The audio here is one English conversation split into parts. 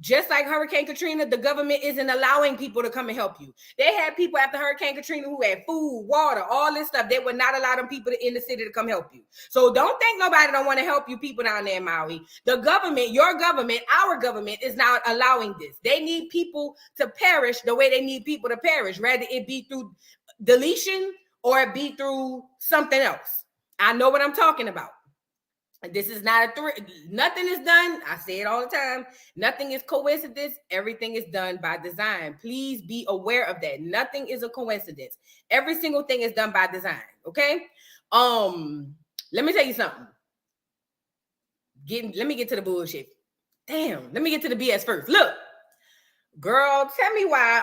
just like Hurricane Katrina, the government isn't allowing people to come and help you. They had people after Hurricane Katrina who had food, water, all this stuff. They would not allow them people in the city to come help you. So don't think nobody don't want to help you people down there in Maui. The government, your government, our government is not allowing this. They need people to perish the way they need people to perish, rather it be through deletion or it be through something else. I know what I'm talking about. This is not nothing is done. I say it all the time. Nothing is coincidence. Everything is done by design. Please be aware of that. Nothing is a coincidence. Every single thing is done by design. Okay. Let me tell you something. Let me get to the bullshit. Damn. Let me get to the BS first. Look, girl, tell me why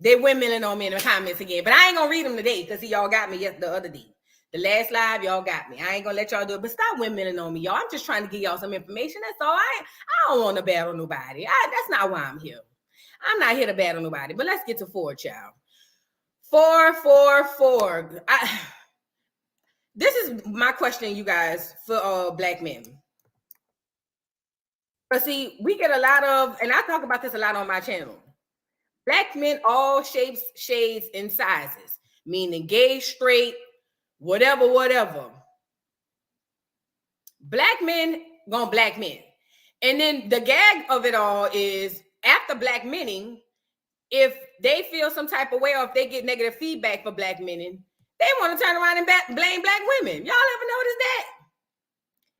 they windmilling on me in the comments again. But I ain't gonna read them today because y'all got me the other day. The last live, y'all got me. I ain't gonna let y'all do it, but stop windmilling on me, y'all. I'm just trying to give y'all some information. That's all. I don't want to battle nobody. That's not why I'm here. I'm not here to battle nobody. But let's get to Phor, child. Phor. This is my question, you guys, for Black men. But see, we get a lot of, and I talk about this a lot on my channel. Black men, all shapes, shades, and sizes, meaning gay, straight, whatever. Black men gonna black men. And then the gag of it all is after black mening, if they feel some type of way or if they get negative feedback for black mening, they want to turn around and blame black women. Y'all ever notice that?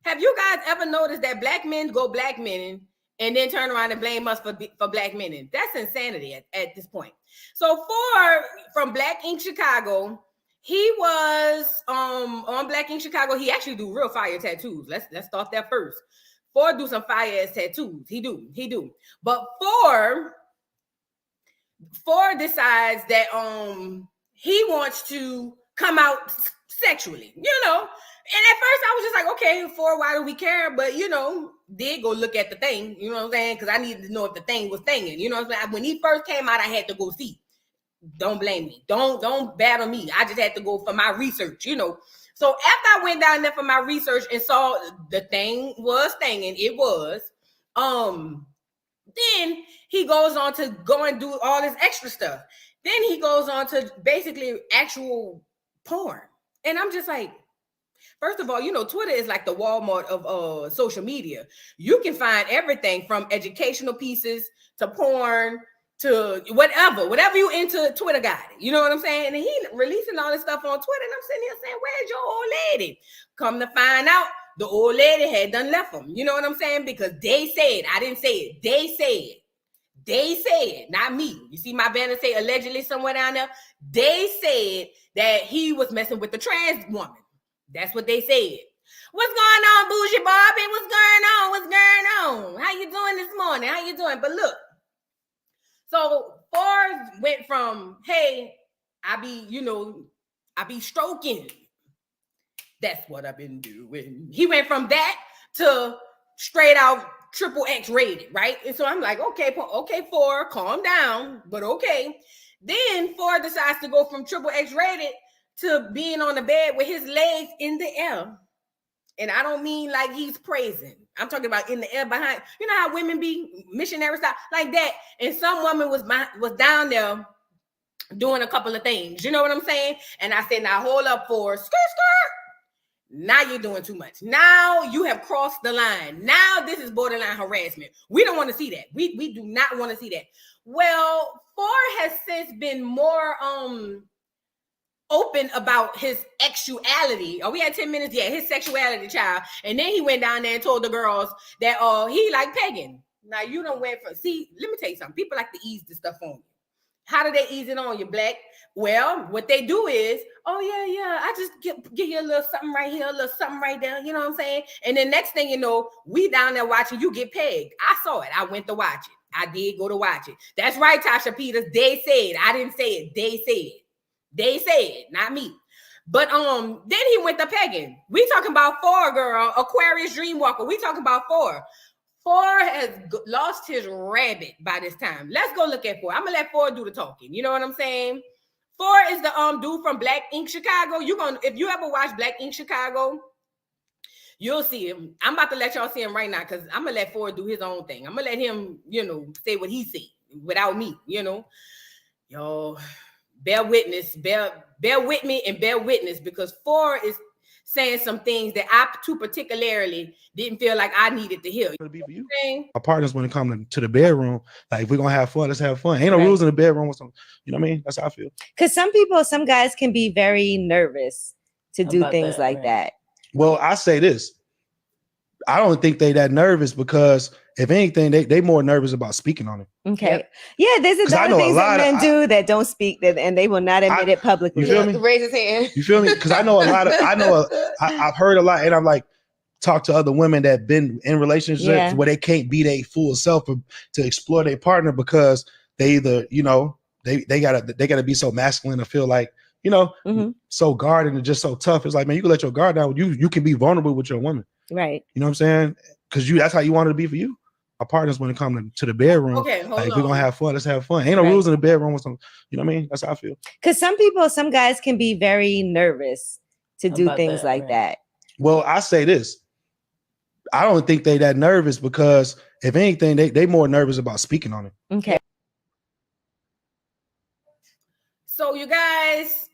Have you guys ever noticed that black men go black mening and then turn around and blame us for black mening? That's insanity at this point. So Phor from Black Ink Chicago, he was on Black Ink Chicago. He actually do real fire tattoos. Let's start there first. Phor do some fire ass tattoos. He do. But Phor decides that he wants to come out sexually, you know. And at first I was just like, okay, Phor, why do we care? But you know, did go look at the thing, you know what I'm saying? Because I needed to know if the thing was thinging, you know what I'm saying? When he first came out, I had to go see. Don't blame me. Don't battle me. I just had to go for my research, you know. So after I went down there for my research and saw the thing was thinging, it was, then he goes on to go and do all this extra stuff. Then he goes on to basically actual porn. And I'm just like, first of all, you know, Twitter is like the Walmart of social media. You can find everything from educational pieces to porn to whatever you into. Twitter got it. You know what I'm saying? And he releasing all this stuff on Twitter, and I'm sitting here saying, where's your old lady? Come to find out, the old lady had done left him. You know what I'm saying? Because they said, I didn't say it. They said, not me. You see my banner say allegedly somewhere down there? They said that he was messing with the trans woman. That's what they said. What's going on, Bougie Barbie? What's going on? How you doing this morning? How you doing? But look, so Phor went from, hey, I be stroking. That's what I've been doing. He went from that to straight out XXX rated, right? And so I'm like, okay, Phor, calm down, but okay. Then Phor decides to go from XXX rated to being on the bed with his legs in the air. And I don't mean like he's praising. I'm talking about in the air behind. You know how women be missionary style like that. And some woman was down there doing a couple of things. You know what I'm saying? And I said, now hold up, Phor, skirt. Now you're doing too much. Now you have crossed the line. Now this is borderline harassment. We don't want to see that. We do not want to see that. Well, Phor has since been more open about his sexuality. Oh, we had 10 minutes. Yeah, his sexuality, child. And then he went down there and told the girls that he like pegging. Now you don't went for. See, let me tell you something. People like to ease this stuff on you. How do they ease it on you, Black? Well, what they do is, oh yeah, I just give you a little something right here, a little something right there. You know what I'm saying? And then next thing you know, we down there watching you get pegged. I saw it. I went to watch it. I did go to watch it. That's right, Tasha Peters. They said. I didn't say it. They said, not me. But then he went to pegging. We talking about Phor, girl, Aquarius Dreamwalker. We talking about Phor. Phor has lost his rabbit by this time. Let's go look at Phor. I'm gonna let Phor do the talking. You know what I'm saying? Phor is the dude from Black Ink Chicago. If you ever watch Black Ink Chicago, You'll see him. I'm about to let y'all see him right now because I'm gonna let Phor do his own thing. I'm gonna let him, say what he say without me, Yo, bear with me and bear witness because Phor is saying some things that I too particularly didn't feel like I needed to hear. Be for you. Our partners when it comes to the bedroom, like if we're gonna have fun, let's have fun. Ain't no rules in the bedroom or something. You know what I mean? That's how I feel. Because some guys can be very nervous to do things like that. Well, I say this. I don't think they that nervous because if anything, they more nervous about speaking on it. Okay. Yep. Yeah, there's a lot of things that men do that don't speak that and they will not admit it publicly. You feel me? Raise his hand. You feel me? Because I know a lot of I've heard a lot and I'm like talk to other women that been in relationships where they can't be their full self to explore their partner because they either, they gotta be so masculine to feel like, so guarded and just so tough. It's like, man, you can let your guard down. You can be vulnerable with your woman. Right. You know what I'm saying? Because that's how you want it to be for you. Our partners when it comes to the bedroom. Okay, hold on. We're gonna have fun. Let's have fun. Ain't no rules in the bedroom or something. You know what I mean? That's how I feel. Because some guys can be very nervous to do things like that. Well, I say this. I don't think they that nervous because if anything, they more nervous about speaking on it. Okay. So you guys,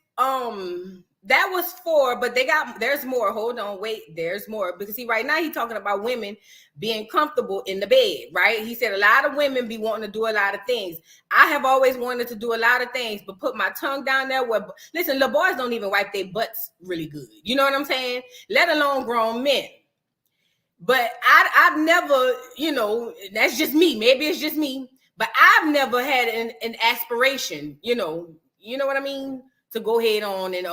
that was Phor, but there's more. Hold on, wait, there's more. Because right now he's talking about women being comfortable in the bed, right? He said a lot of women be wanting to do a lot of things. I have always wanted to do a lot of things, but put my tongue down there where, listen, little boys don't even wipe their butts really good. You know what I'm saying? Let alone grown men. But I've never, that's just me. Maybe it's just me, but I've never had an aspiration, you know what I mean? To go ahead on and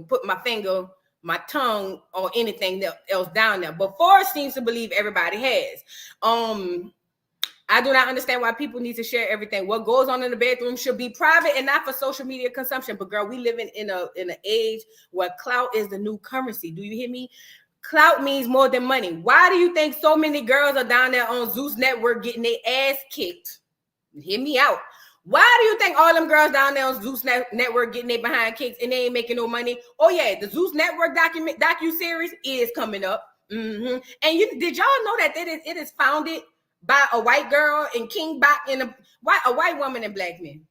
put my tongue or anything else down there. But Phor seems to believe everybody has. I do not understand why people need to share everything. What goes on in the bedroom should be private and not for social media consumption. But girl, we live in an age where clout is the new currency. Do you hear me? Clout means more than money. Why do you think so many girls are down there on Zeus Network getting their ass kicked? Hear me out. Why do you think all them girls down there on Zeus Network getting their behind kicked and they ain't making no money? Oh yeah, the Zeus Network docu-series is coming up. And did y'all know that it is founded by a white girl and King Bach and a white woman and black men?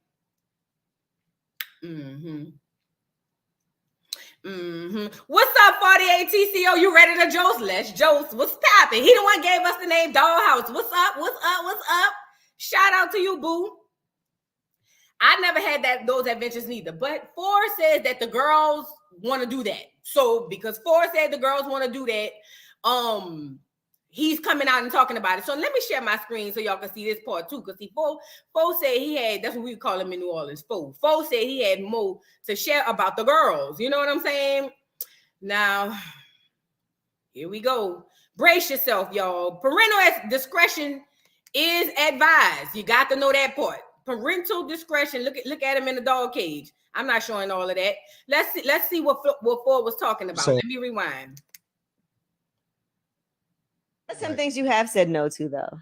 What's up, 48 TCO? You ready to jost? Let's jost. What's poppin'? He the one gave us the name Dollhouse. What's up? Shout out to you, boo. I never had those adventures neither. But Phor says that the girls want to do that. So because Phor said the girls want to do that, he's coming out and talking about it. So let me share my screen so y'all can see this part too. Because Phor said he had, that's what we call him in New Orleans, Phor. Phor said he had more to share about the girls. You know what I'm saying? Now, here we go. Brace yourself, y'all. Parental discretion is advised. You got to know that part. Parental discretion. Look at him in the dog cage. I'm not showing all of that. Let's see what Phor was talking about. Let me rewind. What's some things you have said no to though?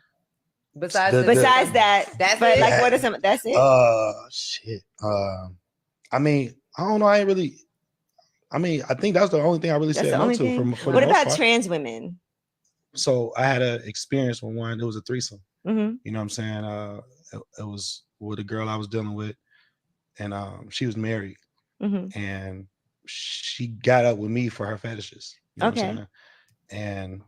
Besides that, that's but it. Like what are some? That's it. Shit. I mean, I don't know. I think that's the only thing I really said no to. What about trans women? So I had an experience with one. It was a threesome. Mm-hmm. You know what I'm saying? It was with a girl I was dealing with, and she was married, and she got up with me for her fetishes. You know what I'm saying? And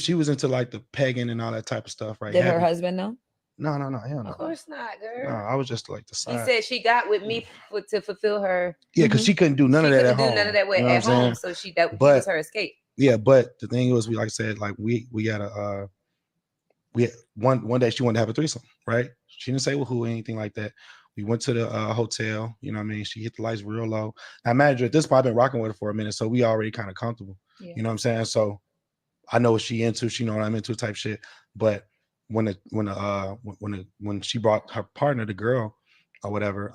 she was into like the pegging and all that type of stuff, right? Did her husband know? No, hell no. Of course not, girl. No, I was just like the side. She said she got with me to fulfill her. Yeah, because she couldn't do none of that at home. None of that at home, so that was her escape. Yeah, but the thing was, like I said, like we had one day she wanted to have a threesome, right? She didn't say who or anything like that. We went to the hotel, you know what I mean? She hit the lights real low. Now, imagine at this point, I've been rocking with her for a minute, so we already kind of comfortable. Yeah. You know what I'm saying? So I know what she into, she know what I'm into type shit. But when she brought her partner, the girl or whatever,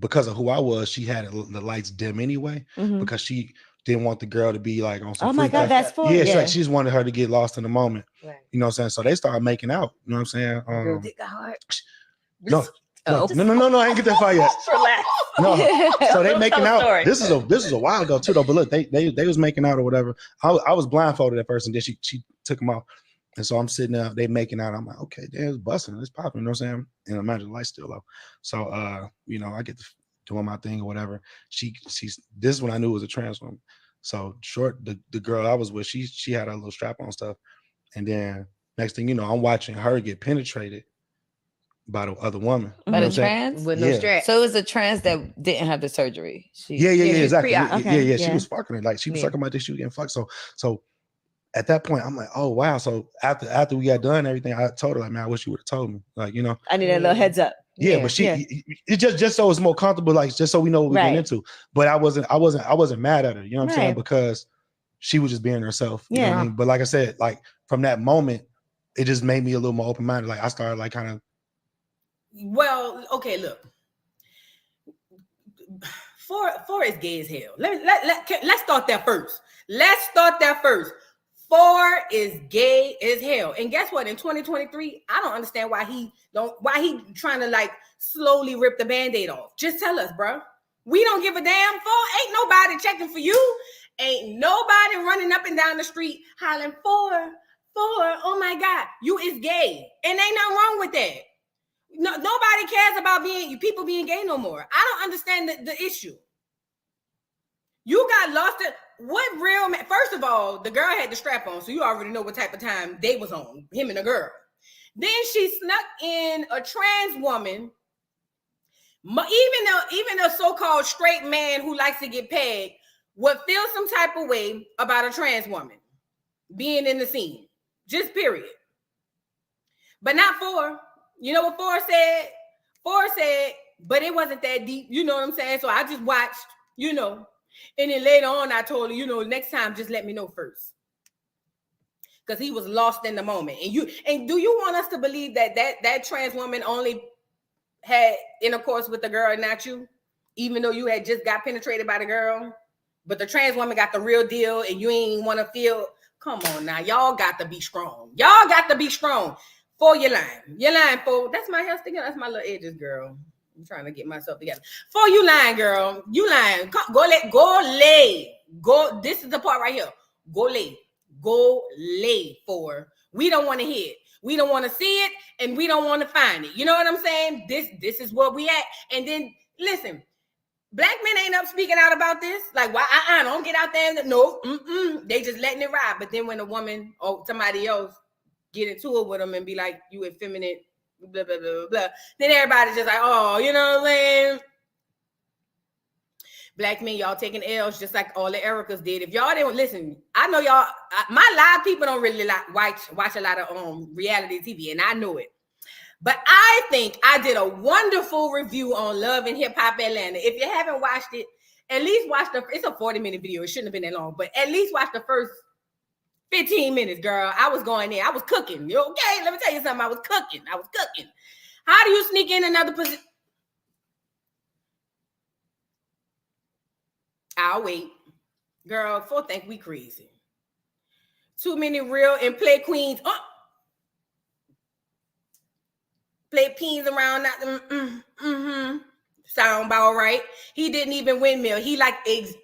because of who I was, she had the lights dim anyway, because she didn't want the girl to be like on some. Oh my God, that's Phor. Yeah, she just wanted her to get lost in the moment. Right. You know what I'm saying? So they started making out. You know what I'm saying? Girl, dick got hard. No, I ain't get that far yet. Relax. No, so they making out. Story. This is a while ago too, though. But look, they was making out or whatever. I was blindfolded at first, and then she took him off, and so I'm sitting there. They making out. I'm like, okay, it's busting, it's popping. You know what I'm saying? And imagine the light's still low. So you know, I get to doing my thing or whatever. She's this is when I knew it was a trans woman. So the girl I was with, she had a little strap on stuff, and then next thing you know, I'm watching her get penetrated by the other woman. By the trans? With no strap. So it was a trans that didn't have the surgery. Yeah, exactly. Okay, Yeah, she was fucking it. Like she was sucking my dick, she was getting fucked. So at that point, I'm like, oh wow. So after we got done everything, I told her, like, man, I wish you would have told me. Like, you know. I need a little heads up. Yeah, but it just so it's more comfortable, like just so we know what we're getting into. But I wasn't mad at her, you know what I'm saying? Because she was just being herself. You know what I mean? But like I said, like from that moment, it just made me a little more open-minded. Like I started like kind of. Well, okay, look. Phor is gay as hell. Let's start that first. Phor is gay as hell. And guess what? In 2023, I don't understand why he trying to like slowly rip the Band-Aid off. Just tell us, bro. We don't give a damn. Phor, ain't nobody checking for you. Ain't nobody running up and down the street hollering, Phor, oh my God, you is gay. And ain't nothing wrong with that. No, nobody cares about people being gay no more. I don't understand the issue. You got lost in what real man? First of all, the girl had the strap on, so you already know what type of time they was on, him and the girl. Then she snuck in a trans woman. Even a so-called straight man who likes to get pegged would feel some type of way about a trans woman being in the scene. Just period. But not Phor. You know what Phor said? Phor said, but it wasn't that deep. You know what I'm saying? So I just watched, you know. And then later on, I told her, you know, next time, just let me know first. Because he was lost in the moment. And do you want us to believe that trans woman only had intercourse with the girl and not you? Even though you had just got penetrated by the girl? But the trans woman got the real deal and you ain't want to feel, come on now. Y'all got to be strong. Phor, you're lying, Phor. That's my hair sticking. That's my little edges, girl. I'm trying to get myself together. Phor, you lying, girl. You lying. Go lay. This is the part right here. Go lay, Phor. We don't want to hear it. We don't want to see it, and we don't want to find it. You know what I'm saying? This is where we at. And then listen, black men ain't up speaking out about this. Like, why? Don't get out there. No, they just letting it ride. But then when a woman or somebody else get into it with them and be like, you effeminate, blah, blah, blah, blah. Then everybody's just like, oh, you know what I'm saying? Black men, y'all taking L's just like all the Ericas did. If y'all didn't listen, I know y'all, my live people don't really like watch a lot of reality TV, and I know it. But I think I did a wonderful review on Love and Hip Hop Atlanta. If you haven't watched it, at least watch it's a 40-minute video. It shouldn't have been that long, but at least watch the first 15 minutes, girl. I was going in. I was cooking. You okay? Let me tell you something. I was cooking. How do you sneak in another position? I'll wait. Girl, Phor think we crazy. Too many real and play queens. Play peens around. Sound about right. He didn't even windmill. He like eggs.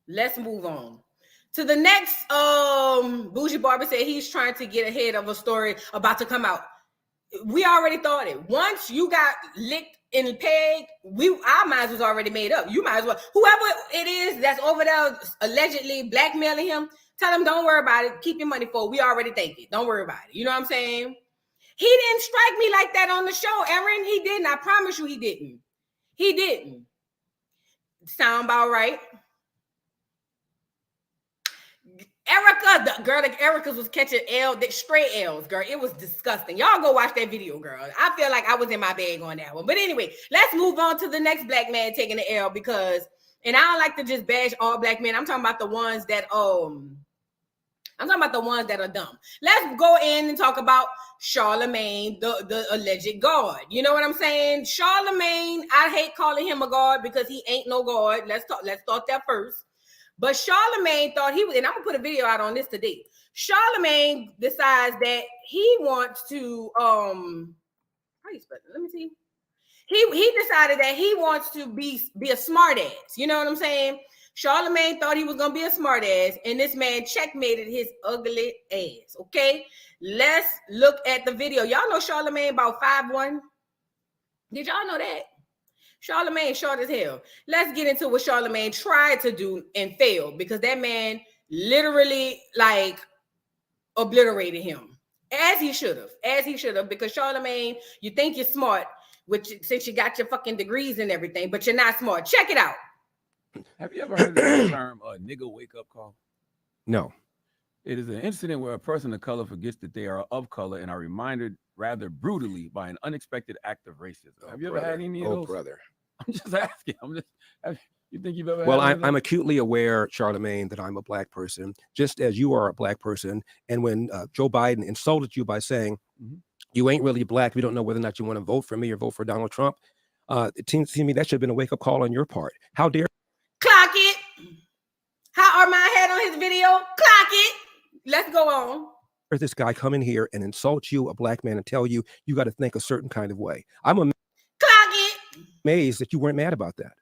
Let's move on. To the next, Bougie Barber said he's trying to get ahead of a story about to come out. We already thought it. Once you got licked and pegged, our minds was already made up. You might as well, whoever it is that's over there allegedly blackmailing him, tell him don't worry about it. Keep your money for it. We already think it. Don't worry about it. You know what I'm saying? He didn't strike me like that on the show, Erin. He didn't. I promise you he didn't. He didn't. Sound about right. Erica was catching straight L's, girl. It was disgusting. Y'all go watch that video, girl. I feel like I was in my bag on that one. But anyway, let's move on to the next black man taking the L because, and I don't like to just bash all black men. I'm talking about the ones that are dumb. Let's go in and talk about Charlamagne, the alleged god. You know what I'm saying? Charlamagne, I hate calling him a god because he ain't no god. Let's start that first. But Charlamagne thought he was, and I'm gonna put a video out on this today. Charlamagne decides that he wants to, how you spell it? Let me see. He decided that he wants to be a smart ass. You know what I'm saying? Charlemagne thought he was gonna be a smart ass, and this man checkmated his ugly ass. Okay, let's look at the video. Y'all know Charlemagne about 5'1". Did y'all know that? Charlemagne short as hell. Let's get into what Charlemagne tried to do and failed, because that man literally like obliterated him, as he should have, because Charlemagne, you think you're smart, which since you got your fucking degrees and everything, but you're not smart. Check it out. Have you ever heard of the term nigga wake up call? No. It is an incident where a person of color forgets that they are of color and are reminded rather brutally by an unexpected act of racism. Have you ever had any of those? Brother. I'm just asking. You think you've ever Well, had I'm acutely aware, Charlemagne, that I'm a black person, just as you are a black person. And when Joe Biden insulted you by saying, you ain't really black, we don't know whether or not you want to vote for me or vote for Donald Trump, it seems to me that should have been a wake-up call on your part. How dare clock it? How Armand had on his video? Clock it. Let's go on. this guy come in here and insult you, a black man, and tell you you got to think a certain kind of way? I'm amazed that you weren't mad about that.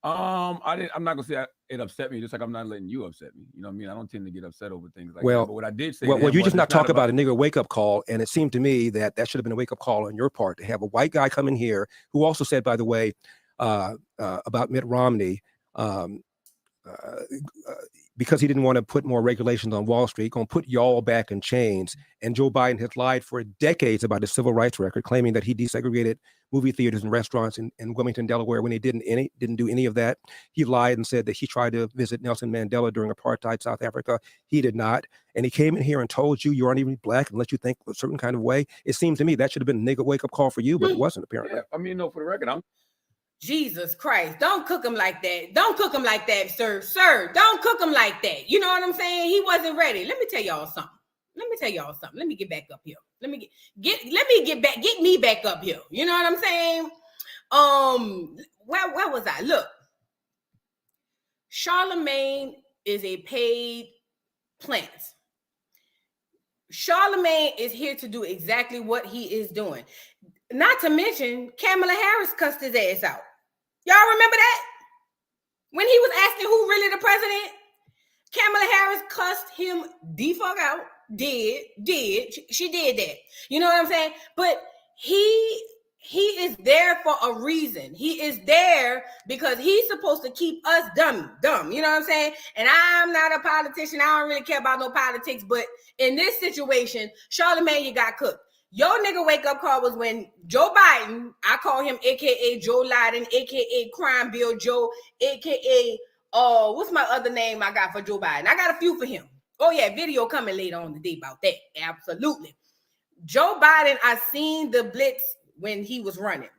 I'm not gonna say it upset me, just like I'm not letting you upset me. You know what I mean? I don't tend to get upset over things like that. But what I did say, well, you just not talk about a nigger wake-up call, and it seemed to me that should have been a wake-up call on your part to have a white guy come in here who also said, by the way, about Mitt Romney, because he didn't want to put more regulations on Wall Street, going to put y'all back in chains. And Joe Biden has lied for decades about his civil rights record, claiming that he desegregated movie theaters and restaurants in Wilmington, Delaware, when he didn't do any of that. He lied and said that he tried to visit Nelson Mandela during apartheid South Africa. He did not. And he came in here and told you aren't even black and let you think a certain kind of way. It seemed to me that should have been a nigga wake-up call for you, but it wasn't, apparently. Yeah, I mean, no, for the record, Jesus Christ, don't cook him like that. Don't cook him like that, sir. Sir, don't cook him like that. You know what I'm saying? He wasn't ready. Let me tell y'all something. Let me get back up here. Get me back up here. You know what I'm saying? Where was I? Look, Charlemagne is a paid plant. Charlemagne is here to do exactly what he is doing. Not to mention, Kamala Harris cussed his ass out. Y'all remember that? When he was asking who really the president, Kamala Harris cussed him the fuck out. She did that. You know what I'm saying? But he is there for a reason. He is there because he's supposed to keep us dumb. You know what I'm saying? And I'm not a politician. I don't really care about no politics. But in this situation, Charlemagne, you got cooked. Your nigga wake up call was when Joe Biden, I call him AKA Joe Biden, AKA Crime Bill Joe, AKA what's my other name I got for Joe Biden? I got a few for him. Oh yeah, video coming later on today about that. Absolutely. Joe Biden, I seen the blitz when he was running.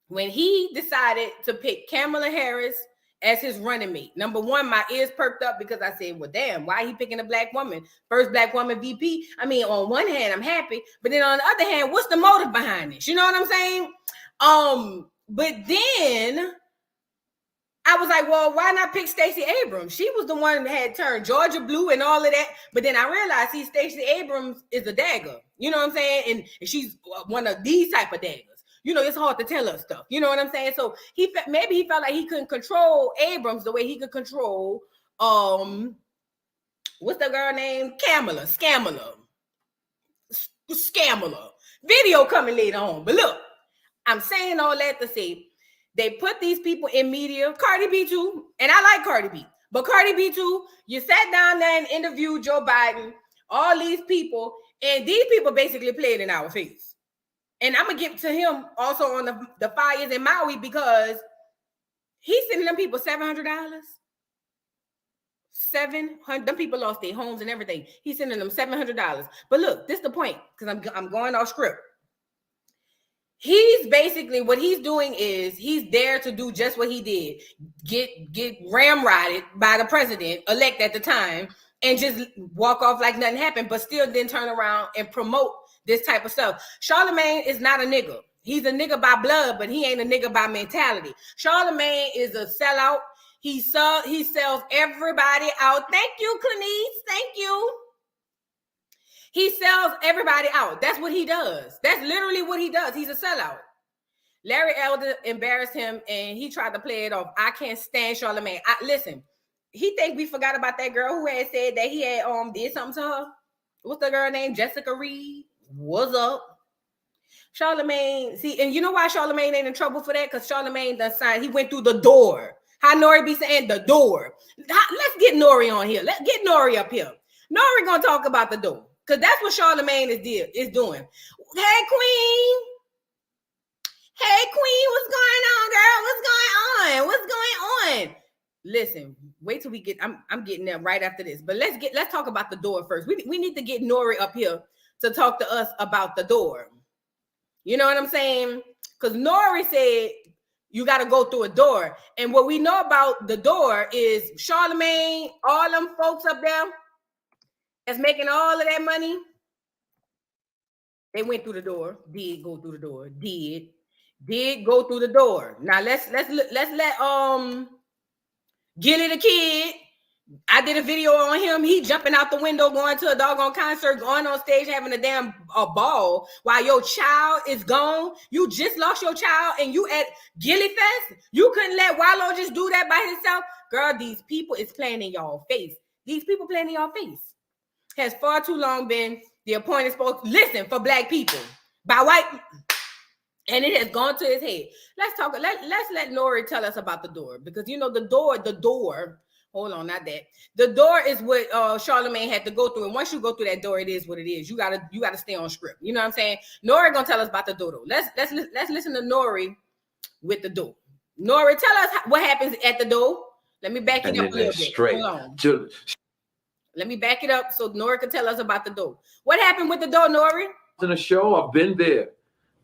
When he decided to pick Kamala Harris as his running mate. Number one, my ears perked up because I said, well, damn, why he picking a black woman? First black woman VP. I mean, on one hand, I'm happy. But then on the other hand, what's the motive behind this? You know what I'm saying? But then I was like, well, why not pick Stacey Abrams? She was the one that had turned Georgia blue and all of that. But then I realized, Stacey Abrams is a dagger. You know what I'm saying? And she's one of these type of daggers. You know, it's hard to tell her stuff. You know what I'm saying? So maybe he felt like he couldn't control Abrams the way he could control, what's the girl name? Scamala. Video coming later on. But look, I'm saying all that to say, they put these people in media, Cardi B too, and I like Cardi B, but Cardi B too, you sat down there and interviewed Joe Biden, all these people, and these people basically played in our face. And I'm going to give to him also on the fires in Maui because he's sending them people $700. $700. Them people lost their homes and everything. He's sending them $700. But look, this is the point because I'm going off script. He's basically, what he's doing is he's there to do just what he did. Get ramrodded by the president-elect at the time and just walk off like nothing happened, but still then turn around and promote this type of stuff. Charlemagne is not a nigga. He's a nigga by blood, but he ain't a nigga by mentality. Charlemagne is a sellout. He sells everybody out. Thank you, Clinice. Thank you. He sells everybody out. That's what he does. That's literally what he does. He's a sellout. Larry Elder embarrassed him, and he tried to play it off. I can't stand Charlamagne. Listen, he think we forgot about that girl who had said that he had did something to her. What's the girl name? Jessica Reed. What's up? Charlamagne, see, and you know why Charlamagne ain't in trouble for that? Because Charlamagne done signed, he went through the door. How Nori be saying the door. Let's get Nori on here. Let's get Nori up here. Nori gonna talk about the door. Because that's what Charlamagne is doing. Hey, Queen. Hey, Queen, what's going on, girl? What's going on? What's going on? Listen, wait till we get, I'm getting there right after this. But let's talk about the door first. We need to get Nori up here to talk to us about the door. You know what I'm saying? Because Nori said you got to go through a door. And what we know about the door is Charlamagne, all them folks up there that's making all of that money, they went through the door, did go through the door, did go through the door. Now let's let Gilly the Kid. I did a video on him. He jumping out the window, going to a doggone concert, going on stage, having a ball while your child is gone. You just lost your child and you at Gilly Fest. You couldn't let Wallow just do that by himself. Girl, these people is playing in y'all face. These people playing in y'all face. Has far too long been the appointed spokesperson for black people by white, and it has gone to his head. Let's talk. Let's let Nori tell us about the door, because you know the door. Hold on, not that. The door is what Charlamagne had to go through, and once you go through that door, it is what it is. You gotta stay on script. You know what I'm saying? Nori gonna tell us about the door. Though. Let's listen to Nori with the door. Nori, tell us what happens at the door. Let me back it up a little bit. Straight. Hold on. Let me back it up so Nori can tell us about the door. What happened with the door, Nori? In a show, I've been there.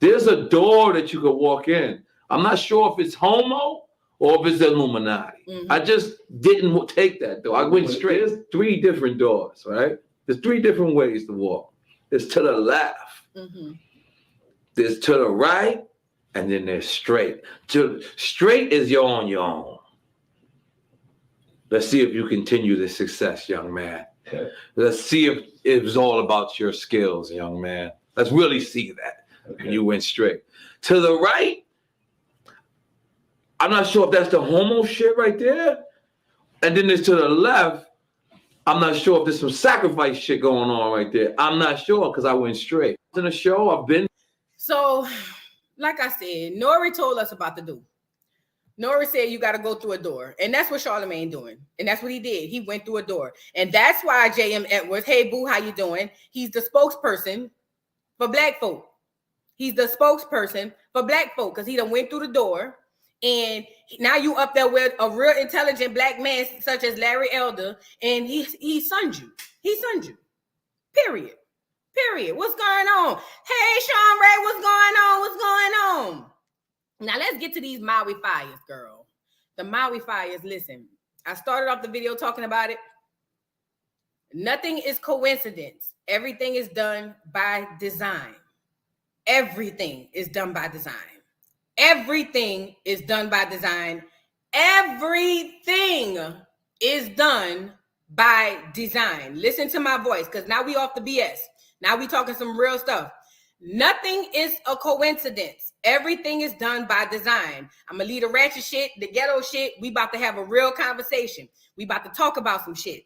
There's a door that you could walk in. I'm not sure if it's homo or if it's Illuminati. Mm-hmm. I just didn't take that door. I went straight. There's 3 different doors, right? There's 3 different ways to walk. There's to the left. Mm-hmm. There's to the right, and then there's straight. Straight is you're on your own. Let's see if you continue this success, young man. Okay. Let's see if it's all about your skills, young man. Let's really see that. Okay. You went straight. To the right, I'm not sure if that's the homo shit right there. And then there's to the left, I'm not sure if there's some sacrifice shit going on right there. I'm not sure because I went straight. In the show, I've been. So, like I said, Nori told us about the door. Nori said you got to go through a door. And that's what Charlamagne doing. And that's what he did. He went through a door. And that's why J.M. Edwards, hey, boo, how you doing? He's the spokesperson for black folk. He's the spokesperson for black folk because he done went through the door. And now you up there with a real intelligent black man such as Larry Elder. And he sunned you. He sunned you. Period. What's going on? Hey, Sean Ray, what's going on? What's going on? Now, let's get to these Maui fires, girl. The Maui fires, listen. I started off the video talking about it. Nothing is coincidence. Everything is done by design. Everything is done by design. Everything is done by design. Everything is done by design. Listen to my voice, because now we off the BS. Now we talking some real stuff. Nothing is a coincidence. Everything is done by design. I'm gonna leave the ratchet shit, the ghetto shit. We about to have a real conversation. We about to talk about some shit.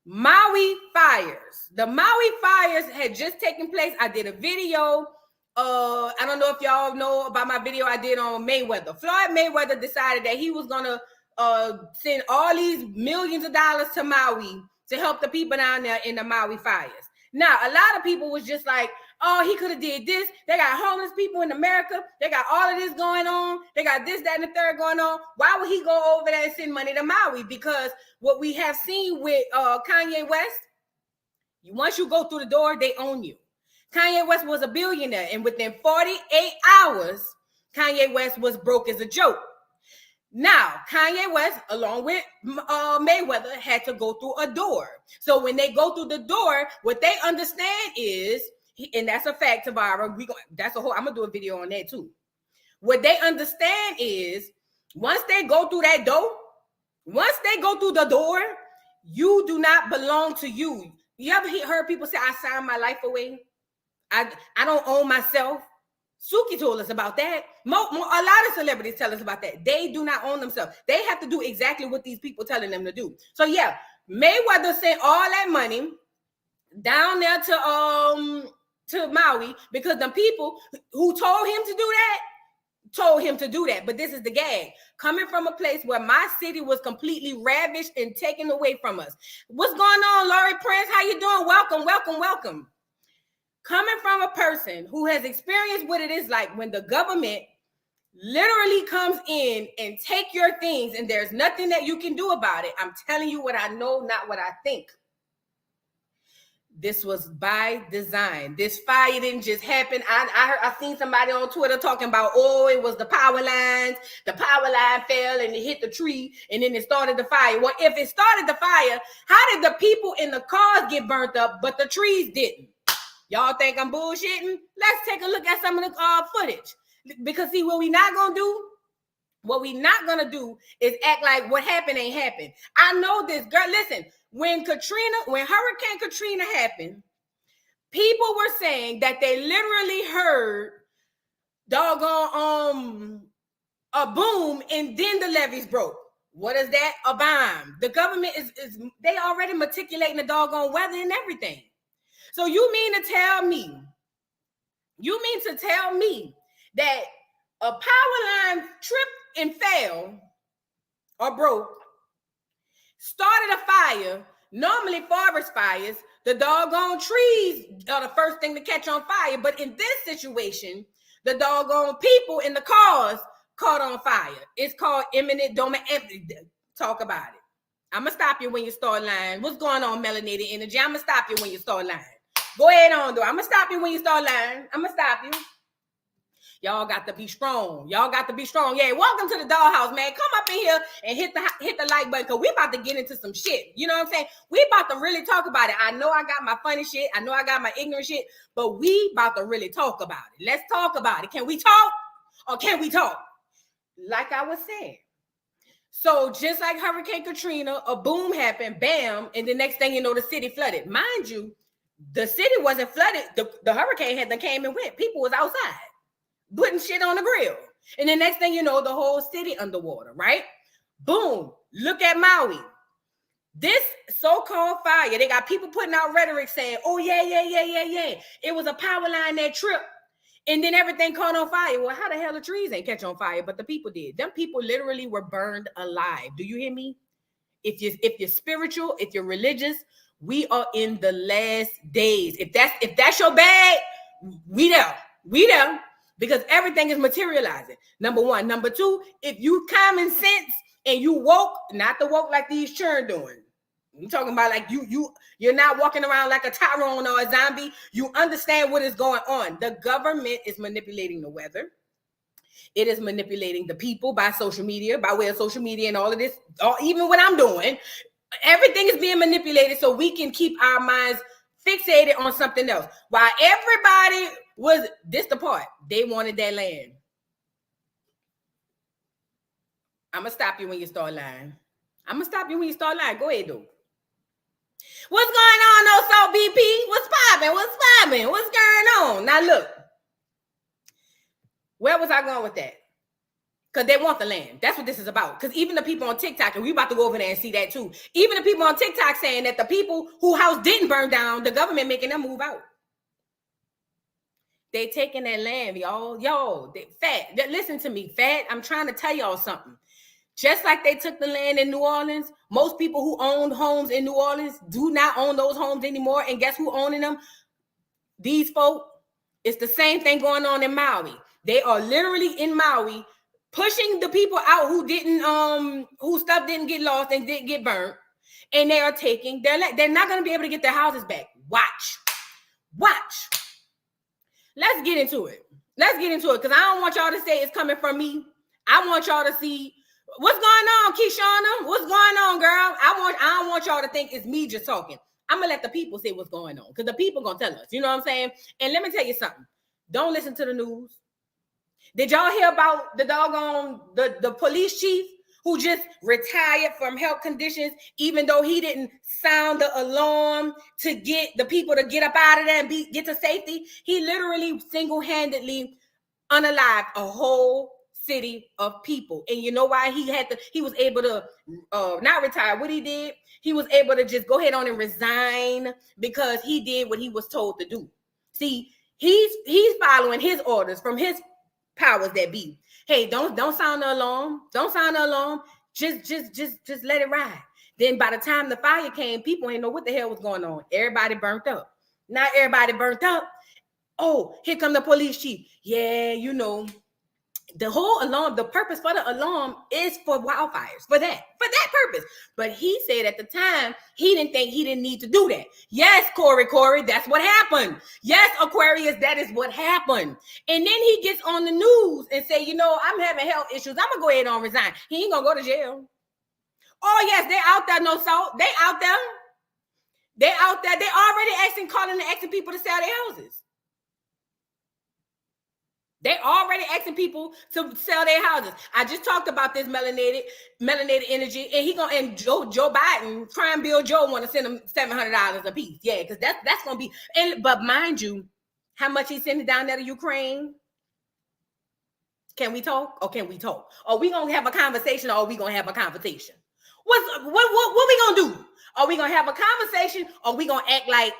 Maui fires. The Maui fires had just taken place. I did a video. I don't know if y'all know about my video I did on Mayweather. Floyd Mayweather decided that he was gonna send all these millions of dollars to Maui to help the people down there in the Maui fires. Now, a lot of people was just like, oh, he could have did this. They got homeless people in America. They got all of this going on. They got this, that, and the third going on. Why would he go over there and send money to Maui? Because what we have seen with Kanye West, once you go through the door, they own you. Kanye West was a billionaire, and within 48 hours, Kanye West was broke as a joke. Now, Kanye West, along with Mayweather, had to go through a door. So when they go through the door, what they understand is, and that's a fact, Tavara, I'm gonna do a video on that too. What they understand is, once they go through that door, once they go through the door, you do not belong to you. You ever heard people say, I signed my life away? I don't own myself. Suki told us about that. A lot of celebrities tell us about that. They do not own themselves. They have to do exactly what these people telling them to do. So yeah, Mayweather sent all that money down there to Maui because the people who told him to do that. But this is the gag. Coming from a place where my city was completely ravished and taken away from us. What's going on, Laurie Prince? How you doing? Welcome, welcome, welcome. Coming from a person who has experienced what it is like when the government literally comes in and take your things and there's nothing that you can do about it. I'm telling you what I know, not what I think. This was by design. This fire didn't just happen. I seen somebody on Twitter talking about, oh, it was the power lines. The power line fell and it hit the tree and then it started the fire. Well, if it started the fire, how did the people in the cars get burnt up, but the trees didn't? Y'all think I'm bullshitting? Let's take a look at some of the footage. Because see, what we not gonna do is act like what happened ain't happened. I know this, girl. Listen, when Hurricane Katrina happened, people were saying that they literally heard doggone a boom and then the levees broke. What is that? A bomb. The government is they already matriculating the doggone weather and everything. So you mean to tell me that a power line tripped and fell or broke, started a fire? Normally forest fires, the doggone trees are the first thing to catch on fire. But in this situation, the doggone people in the cars caught on fire. It's called imminent domain. Talk about it. I'm going to stop you when you start lying. What's going on, melanated energy? I'm going to stop you when you start lying. Go ahead on, though. I'm going to stop you when you start lying. I'm going to stop you. Y'all got to be strong. Y'all got to be strong. Yeah, welcome to the dollhouse, man. Come up in here and hit the like button because we about to get into some shit. You know what I'm saying? We about to really talk about it. I know I got my funny shit. I know I got my ignorant shit. But we about to really talk about it. Let's talk about it. Can we talk or can we talk? Like I was saying. So just like Hurricane Katrina, a boom happened, bam, and the next thing you know, the city flooded. Mind you, the city wasn't flooded. The hurricane had done came and went. People was outside putting shit on the grill. And the next thing you know, the whole city underwater, right? Boom. Look at Maui. This so-called fire, they got people putting out rhetoric saying, oh, yeah. It was a power line that tripped. And then everything caught on fire. Well, how the hell the trees ain't catch on fire? But the people did. Them people literally were burned alive. Do you hear me? If you're spiritual, if you're religious, we are in the last days. If that's your bag, we there. Because everything is materializing. Number one. Number two, if you common sense and you woke, not the woke like these churn doing. I'm talking about like you're not walking around like a Tyrone or a zombie. You understand what is going on. The government is manipulating the weather. It is manipulating the people by social media, by way of social media and all of this. Even what I'm doing, everything is being manipulated so we can keep our minds fixated on something else. While everybody was, this the part, they wanted that land. I'm going to stop you when you start lying. Go ahead, though. What's going on, no Salt BP? What's popping? What's going on? Now, look. Where was I going with that? Because they want the land. That's what this is about. Because even the people on TikTok, and we about to go over there and see that too. Even the people on TikTok saying that the people whose house didn't burn down, the government making them move out. They taking that land, y'all. Listen to me, Fat. I'm trying to tell y'all something. Just like they took the land in New Orleans, most people who owned homes in New Orleans do not own those homes anymore. And guess who owning them? These folk. It's the same thing going on in Maui. They are literally in Maui pushing the people out who didn't, whose stuff didn't get lost and didn't get burnt. And they are taking their land. They're not going to be able to get their houses back. Watch. Let's get into it. Because I don't want y'all to say it's coming from me. I want y'all to see what's going on, Keishana. What's going on, girl? I don't want y'all to think it's me just talking. I'm going to let the people say what's going on. Because the people going to tell us. You know what I'm saying? And let me tell you something. Don't listen to the news. Did y'all hear about the doggone, the police chief who just retired from health conditions, even though he didn't sound the alarm to get the people to get up out of there and get to safety? He literally single-handedly unalived a whole city of people. And you know why he was able to not retire. What he did, he was able to just go ahead on and resign because he did what he was told to do. See, he's following his orders from his powers that be. Hey, don't sound the alarm. Don't sound the alarm. Just let it ride. Then by the time the fire came, people ain't know what the hell was going on. Everybody burnt up. Not everybody burnt up. Oh, here come the police chief. Yeah, you know, the whole alarm, the purpose for the alarm is for wildfires, for that purpose. But he said at the time, he didn't need to do that. Yes, Corey, that's what happened. Yes, Aquarius, that is what happened. And then he gets on the news and say, you know, I'm having health issues. I'm gonna go ahead and resign. He ain't gonna go to jail. Oh, yes, they out there, no salt. They out there. They out there. They already calling and asking people to sell their houses. They already asking people to sell their houses. I just talked about this melanated energy, and Joe Biden, Crime Bill Joe, want to send them $700 a piece. Yeah, because that's gonna be. But mind you, how much he's sending down there to Ukraine? Can we talk or can we talk? Are we gonna have a conversation or are we gonna have a confrontation? What we gonna do? Are we gonna have a conversation or are we gonna act like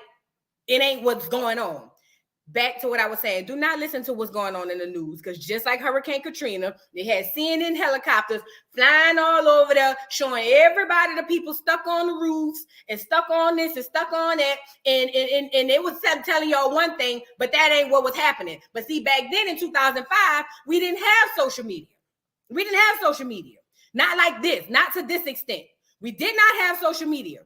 it ain't what's going on? Back to what I was saying, do not listen to what's going on in the news, because just like Hurricane Katrina, they had CNN helicopters flying all over there, showing everybody the people stuck on the roofs and stuck on this and stuck on that, and it was telling y'all one thing, but that ain't what was happening. But see, back then in 2005, we didn't have social media. We didn't have social media. Not like this, not to this extent. We did not have social media.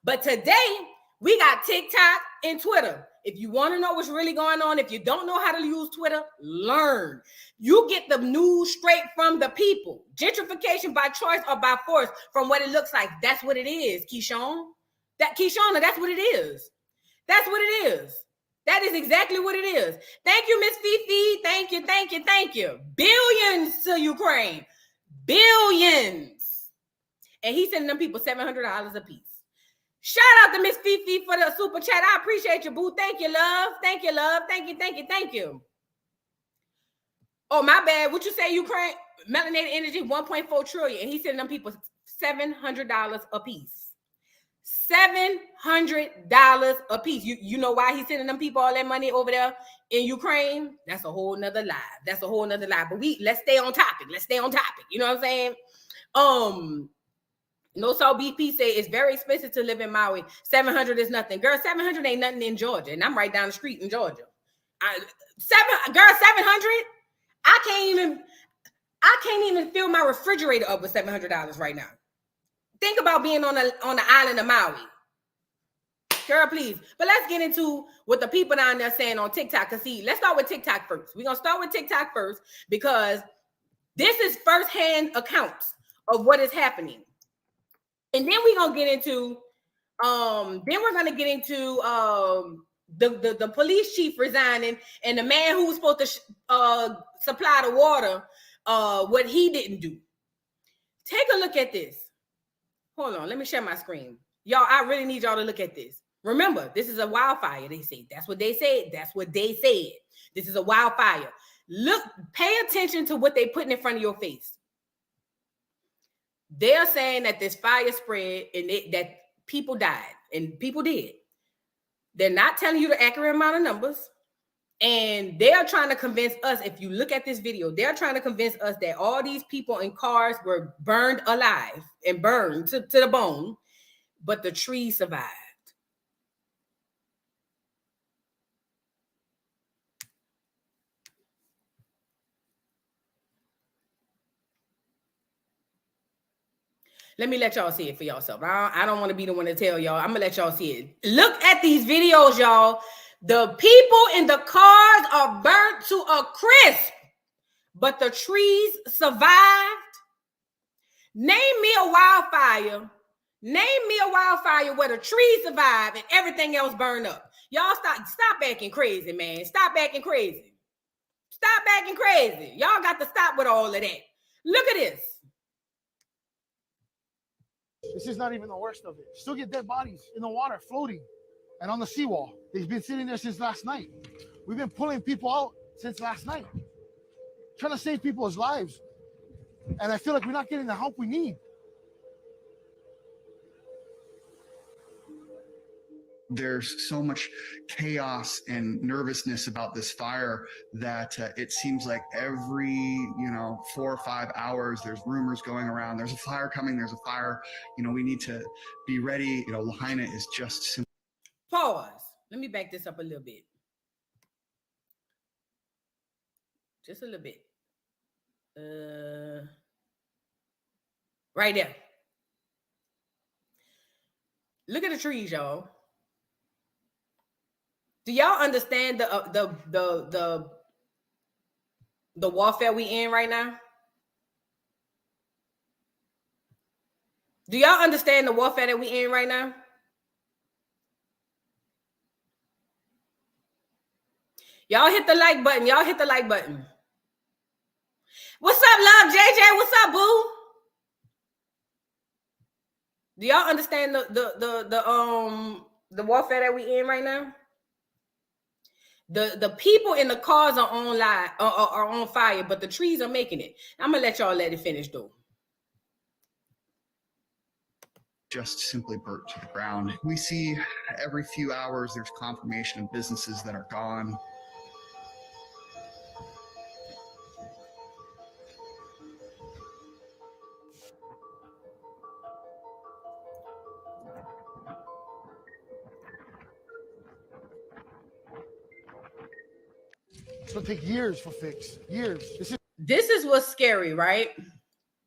But today, we got TikTok and Twitter. If you want to know what's really going on, if you don't know how to use Twitter, learn. You get the news straight from the people. Gentrification by choice or by force, from what it looks like. That's what it is, Keyshawn. Keyshawn, that's what it is. That's what it is. That is exactly what it is. Thank you, Miss Fifi. Thank you, thank you, thank you. Billions to Ukraine. Billions. And he's sending them people $700 a piece. Shout out to Miss Fifi for the super chat. I appreciate you, boo. Thank you, love. Thank you, love. Thank you, thank you, thank you. Oh, my bad. What you say, Ukraine? Melanated energy, 1.4 trillion. And he's sending them people $700 a piece. $700 a piece. You know why he's sending them people all that money over there in Ukraine? That's a whole nother lie. That's a whole nother lie. But let's stay on topic. Let's stay on topic. You know what I'm saying? No Salt BP say it's very expensive to live in Maui. 700 is nothing. Girl, 700 ain't nothing in Georgia. And I'm right down the street in Georgia. 700? I can't even fill my refrigerator up with $700 right now. Think about being on the island of Maui. Girl, please. But let's get into what the people down there saying on TikTok. Because see, let's start with TikTok first. We're going to start with TikTok first because this is firsthand accounts of what is happening. And then we're gonna get into the police chief resigning and the man who was supposed to supply the water, what he didn't do. Take a look at this. Hold on, let me share my screen. Y'all, I really need y'all to look at this. Remember, this is a wildfire, they say. That's what they said. That's what they said. This is a wildfire. Look, pay attention to what they putting in front of your face. They're saying that this fire spread and that people died, and people did. They're not telling you the accurate amount of numbers. And they are trying to convince us, if you look at this video, they're trying to convince us that all these people in cars were burned alive and burned to the bone, but the trees survived. Let me let y'all see it for yourself. I don't want to be the one to tell y'all. I'm going to let y'all see it. Look at these videos, y'all. The people in the cars are burnt to a crisp, but the trees survived. Name me a wildfire. Name me a wildfire where the trees survived and everything else burned up. Y'all stop acting crazy, man. Stop acting crazy. Stop acting crazy. Y'all got to stop with all of that. Look at this. This is not even the worst of it. Still get dead bodies in the water floating and on the seawall. They've been sitting there since last night. We've been pulling people out since last night, trying to save people's lives. And I feel like we're not getting the help we need. There's so much chaos and nervousness about this fire that it seems like every 4 or 5 hours there's rumors going around. There's a fire coming. There's a fire. We need to be ready. Lahaina is just simple. Pause. Let me back this up a little bit. Just a little bit. Right there. Look at the trees, y'all. Do y'all understand the warfare we in right now? Do y'all understand the warfare that we in right now? Y'all hit the like button. Y'all hit the like button. What's up, love, JJ? What's up, boo? Do y'all understand the warfare that we in right now? The people in the cars are on fire, but the trees are making it. I'm gonna let y'all let it finish though. Just simply burnt to the ground. We see every few hours there's confirmation of businesses that are gone. It's gonna take years for fix. Years. This is what's scary, right?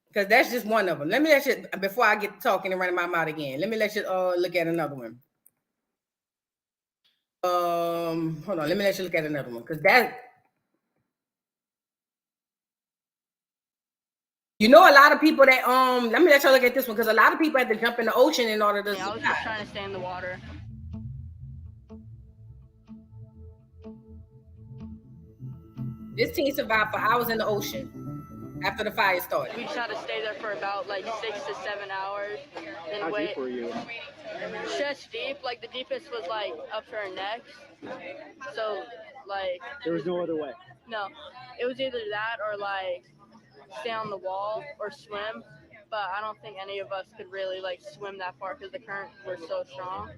Because that's just one of them. Let me let you, before I get talking and running my mouth again, let me let you look at another one. Hold on, let me let you look at another one. Because that, a lot of people that let me let you look at this one, because a lot of people have to jump in the ocean in order to. Yeah, I was just trying to stay in the water. This team survived for hours in the ocean after the fire started. We just had to stay there for about 6 to 7 hours. And How deep were you? Chest deep, the deepest was up to our necks. So there was no other way. No, it was either that or stay on the wall or swim. But I don't think any of us could really swim that far because the currents were so strong.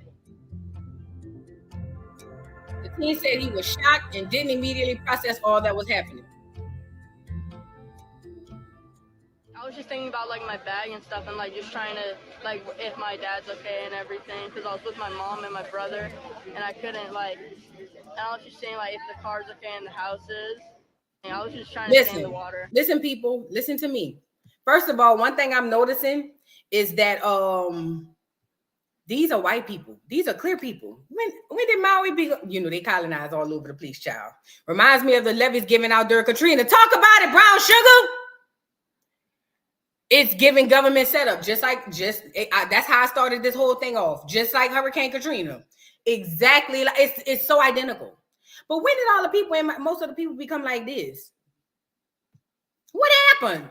The teen said he was shocked and didn't immediately process all that was happening. I was just thinking about my bag and stuff and just trying to if my dad's okay and everything, because I was with my mom and my brother and I couldn't and I was just saying if the car's okay and the house is. And I was just trying to stay in the water. Listen, people, listen to me. First of all, one thing I'm noticing is that these are white people. These are clear people. When did Maui be? They colonized all over the place, child. Reminds me of the levees giving out during Katrina. Talk about it, brown sugar. It's giving government setup, that's how I started this whole thing off. Just like Hurricane Katrina, exactly. It's so identical. But when did all the people and most of the people become like this? What happened?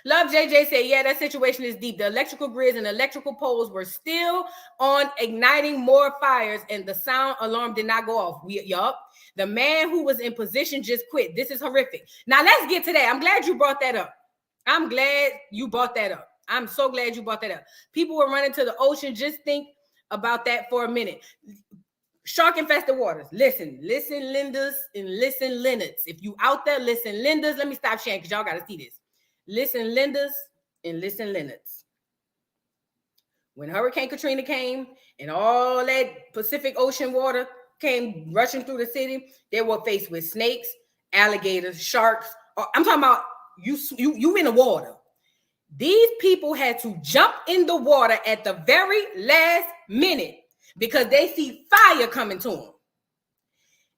Love JJ said, yeah, that situation is deep. The electrical grids and electrical poles were still on, igniting more fires, and the sound alarm did not go off. The man who was in position just quit. This is horrific. Now let's get to that. I'm glad you brought that up. I'm glad you brought that up. I'm so glad you brought that up. People were running to the ocean. Just think about that for a minute. Shark infested waters. Listen, Lindas, and listen, Linnets. If you out there, listen, Lindas. Let me stop sharing because y'all got to see this. Listen, Lindas, and listen, Linnets. When Hurricane Katrina came and all that Pacific Ocean water came rushing through the city, they were faced with snakes, alligators, sharks. I'm talking about you in the water. These people had to jump in the water at the very last minute because they see fire coming to them.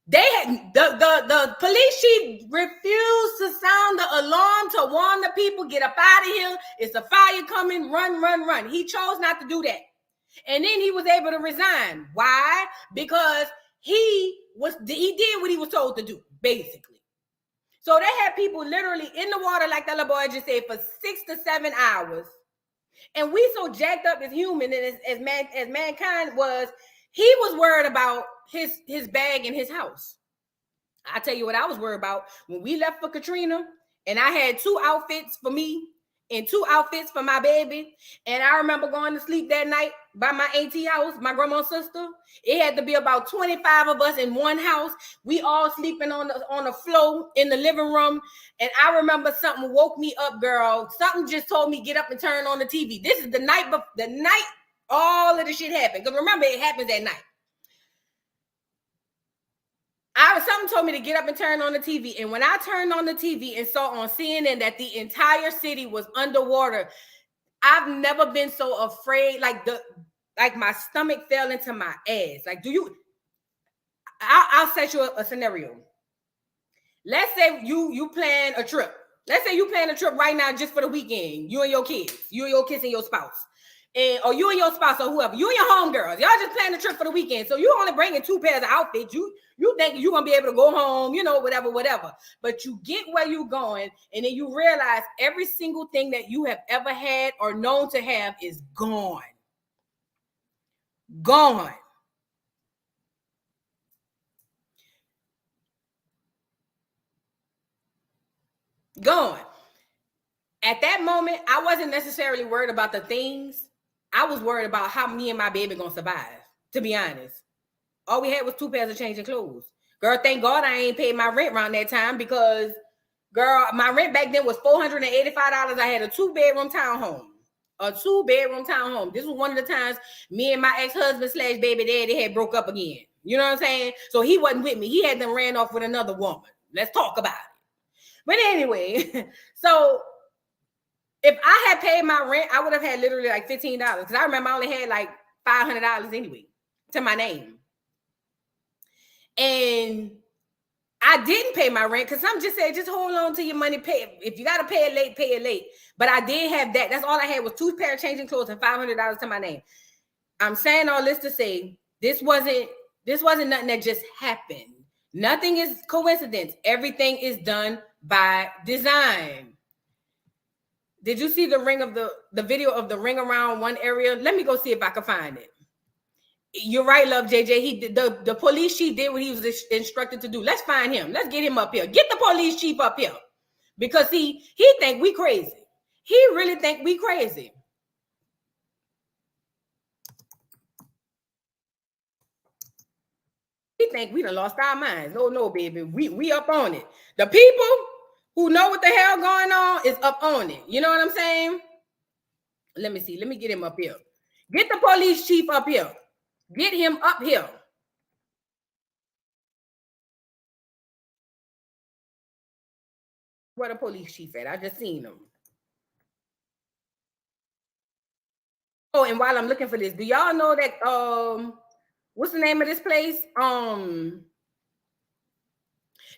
They had the police chief refused to sound the alarm to warn the people, get up out of here. It's a fire coming, run. He chose not to do that. And then he was able to resign. Why? Because he did what he was told to do, basically. So they had people literally in the water, like that little boy just said, for 6 to 7 hours. And we so jacked up as human and as mankind was, he was worried about his bag in his house. I tell you what I was worried about when we left for Katrina, and I had 2 outfits for me and 2 outfits for my baby. And I remember going to sleep that night by my auntie house, my grandma's sister. It had to be about 25 of us in one house. We all sleeping on the floor in the living room. And I remember something woke me up, girl. Something just told me get up and turn on the TV. This is the night all of the shit happened. Because remember, it happens at night. Something told me to get up and turn on the TV. And when I turned on the TV and saw on CNN that the entire city was underwater, I've never been so afraid. Like my stomach fell into my ass. Like, I'll set you a scenario. Let's say you plan a trip. Let's say you plan a trip right now just for the weekend. You and your kids and your spouse. Or you and your spouse or whoever, you and your homegirls, y'all just plan a trip for the weekend. So you only bringing 2 pairs of outfits. You think you're gonna be able to go home, whatever. But you get where you're going, and then you realize every single thing that you have ever had or known to have is gone. Gone. Gone. At that moment, I wasn't necessarily worried about the things. I was worried about how me and my baby gonna survive, to be honest. All we had was 2 pairs of changing clothes. Girl, thank God I ain't paid my rent around that time because, girl, my rent back then was $485. I had a 2-bedroom townhome. A 2-bedroom townhome. This was one of the times me and my ex-husband / baby daddy had broke up again. You know what I'm saying? So he wasn't with me. He had them ran off with another woman. Let's talk about it. But anyway, so if I had paid my rent, I would have had literally like $15 because I remember I only had like $500 anyway to my name. And I didn't pay my rent because some just said, just hold on to your money. Pay it. If you got to pay it late, pay it late. But I did have that. That's all I had was 2 pair of changing clothes and $500 to my name. I'm saying all this to say this wasn't nothing that just happened. Nothing is coincidence. Everything is done by design. Did you see the video of the ring around one area? Let me go see if I can find it. You're right, Love JJ. The police chief did what he was instructed to do. Let's find him. Let's get him up here. Get the police chief up here. Because he think we crazy. He really think we crazy. He think we done lost our minds. No, baby. We up on it. The people who know what the hell going on is up on it. You know what I'm saying? Let me see. Let me get him up here. Get the police chief up here. Get him up here. Where the police chief at? I just seen him. Oh, and while I'm looking for this, do y'all know that what's the name of this place?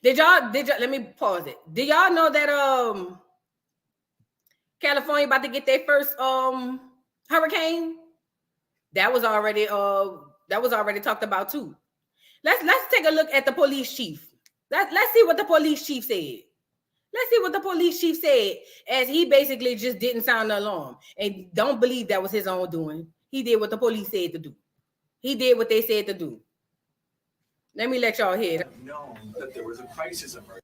Did y'all let me pause it. Do y'all know that California about to get their first hurricane? That was already talked about too. Let's take a look at the police chief. Let's see what the police chief said. Let's see what the police chief said, as he basically just didn't sound the alarm and don't believe that was his own doing. He did what the police said to do. He did what they said to do. Let me let y'all hear it. Known that there was a crisis emerging.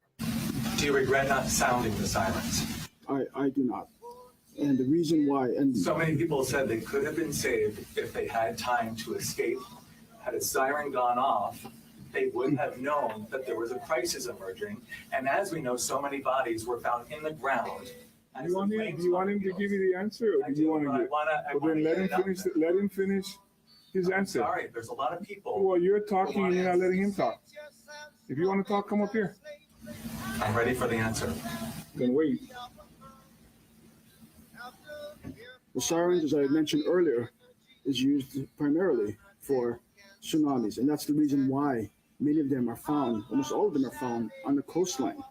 Do you regret not sounding the sirens? I do not. And the reason why, and so many people said they could have been saved if they had time to escape. Had a siren gone off, they would have known that there was a crisis emerging. And as we know, so many bodies were found in the ground. Do you want him to give you the answer, or do you want to then let him finish his answer? Sorry, there's a lot of people. Well, you're talking and you're not letting him talk. If you want to talk, come up here. I'm ready for the answer. Then wait. The sirens, as I mentioned earlier, is used primarily for tsunamis, and that's the reason why many of them are found, almost all of them are found on the coastline.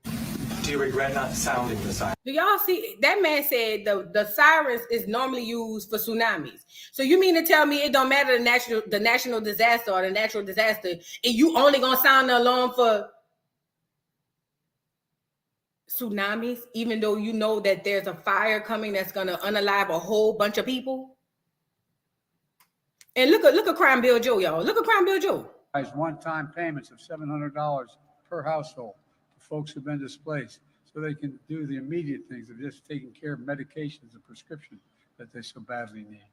Do you regret not sounding the siren? Do y'all see? That man said the sirens is normally used for tsunamis. So you mean to tell me it don't matter the national disaster or the natural disaster, and you only gonna sound the alarm for tsunamis, even though you know that there's a fire coming that's gonna unalive a whole bunch of people? And look at Crime Bill Joe, y'all. Look at Crime Bill Joe. One-time payments of $700 per household for folks who've been displaced so they can do the immediate things of just taking care of medications and prescriptions that they so badly need.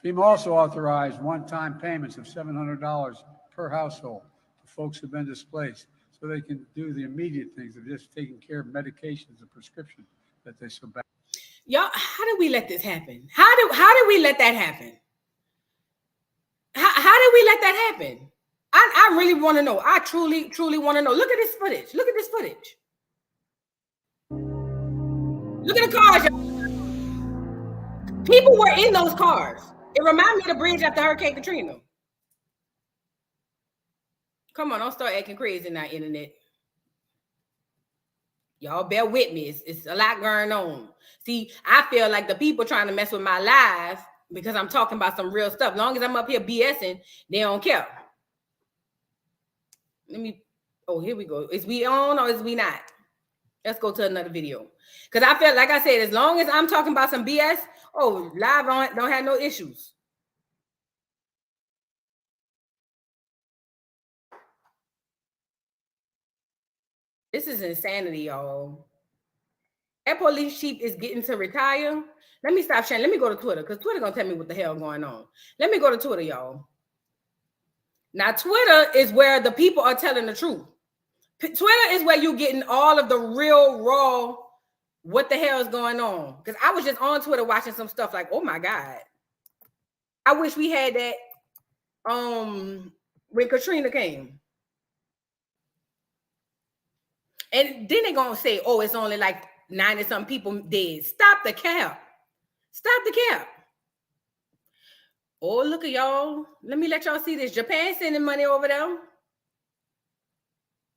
FEMA also authorized one-time payments of $700 per household for folks who've been displaced so they can do the immediate things of just taking care of medications and prescriptions that they so badly. Y'all, how did we let this happen? How did we let that happen? How did we let that happen? I really want to know. I truly want to know. Look at this footage. Look at this footage. Look at the cars, y'all. People were in those cars. It reminds me of the bridge after Hurricane Katrina. Come on, don't start acting crazy now, internet. Y'all bear with me. It's a lot going on. See, I feel like the people trying to mess with my life because I'm talking about some real stuff. As long as I'm up here BSing, they don't care. Here we go. Is we on or is we not? Let's go to another video. Because I feel like I said, as long as I'm talking about some BS, live don't have no issues. This is insanity, y'all. That police chief is getting to retire. Let me stop sharing. Let me go to Twitter because Twitter gonna tell me what the hell going on. Let me go to Twitter, y'all. Now, Twitter is where the people are telling the truth. Twitter is where you're getting all of the real, raw, what the hell is going on. Because I was just on Twitter watching some stuff like, oh my God. I wish we had that when Katrina came. And then they're going to say, it's only like 90-something people dead. Stop the cap. Stop the cap. Oh, look at y'all. Let me let y'all see this. Japan sending money over there.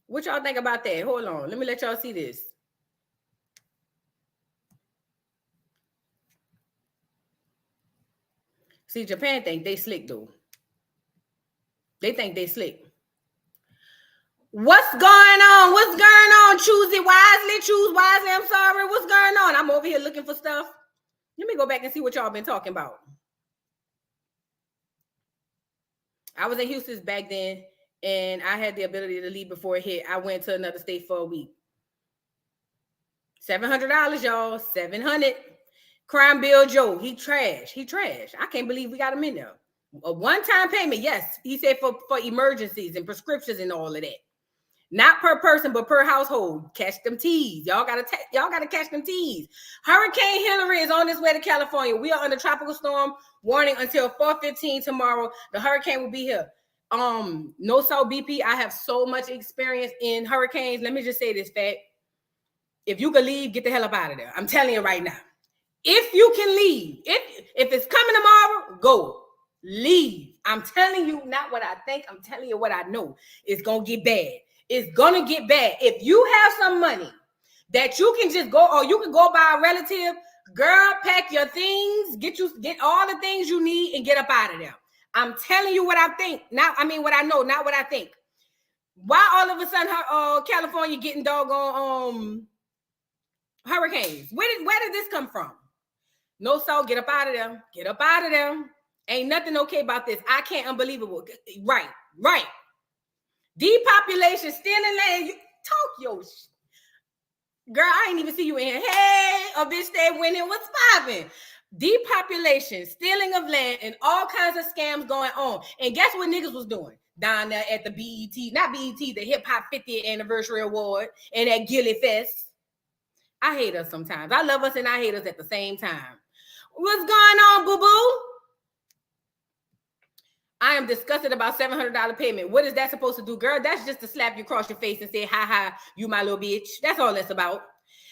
What y'all think about that? Hold on. Let me let y'all see this. See, Japan think they slick, though. They think they slick. What's going on? What's going on? Choose it wisely. Choose wisely. I'm sorry. What's going on? I'm over here looking for stuff. Let me go back and see what y'all been talking about. I was in Houston back then, and I had the ability to leave before it hit. I went to another state for a week. $700, y'all. $700. Crime Bill Joe. He trash. He trash. I can't believe we got him in there. A one-time payment, yes. He said for emergencies and prescriptions and all of that. Not per person, but per household. Catch them T's. Y'all gotta catch them T's. Hurricane Hillary is on its way to California. We are under tropical storm warning until 4:15 tomorrow. The hurricane will be here. No South BP. I have so much experience in hurricanes. Let me just say this fact. If you can leave, get the hell up out of there. I'm telling you right now. If you can leave, if it's coming tomorrow, go. Leave. I'm telling you not what I think. I'm telling you what I know. It's gonna get bad. It's gonna get bad. If you have some money that you can just go, or you can go by a relative, girl, pack your things, get all the things you need and get up out of there. I'm telling you what I think. What I know, not what I think. Why all of a sudden California getting doggone hurricanes? Where did this come from? No, so get up out of there. Get up out of there. Ain't nothing okay about this. I can't. Unbelievable. Right. Depopulation, stealing land. You talk your girl. I ain't even see you in here. Hey, a bitch stay winning. What's popping? Depopulation, stealing of land, and all kinds of scams going on. And guess what niggas was doing down there at the the Hip Hop 50th Anniversary Award and at Gilly Fest? I hate us sometimes. I love us and I hate us at the same time. What's going on, boo-boo? I am disgusted about $700 payment. What is that supposed to do, girl? That's just to slap you across your face and say, ha, you my little bitch. That's all that's about.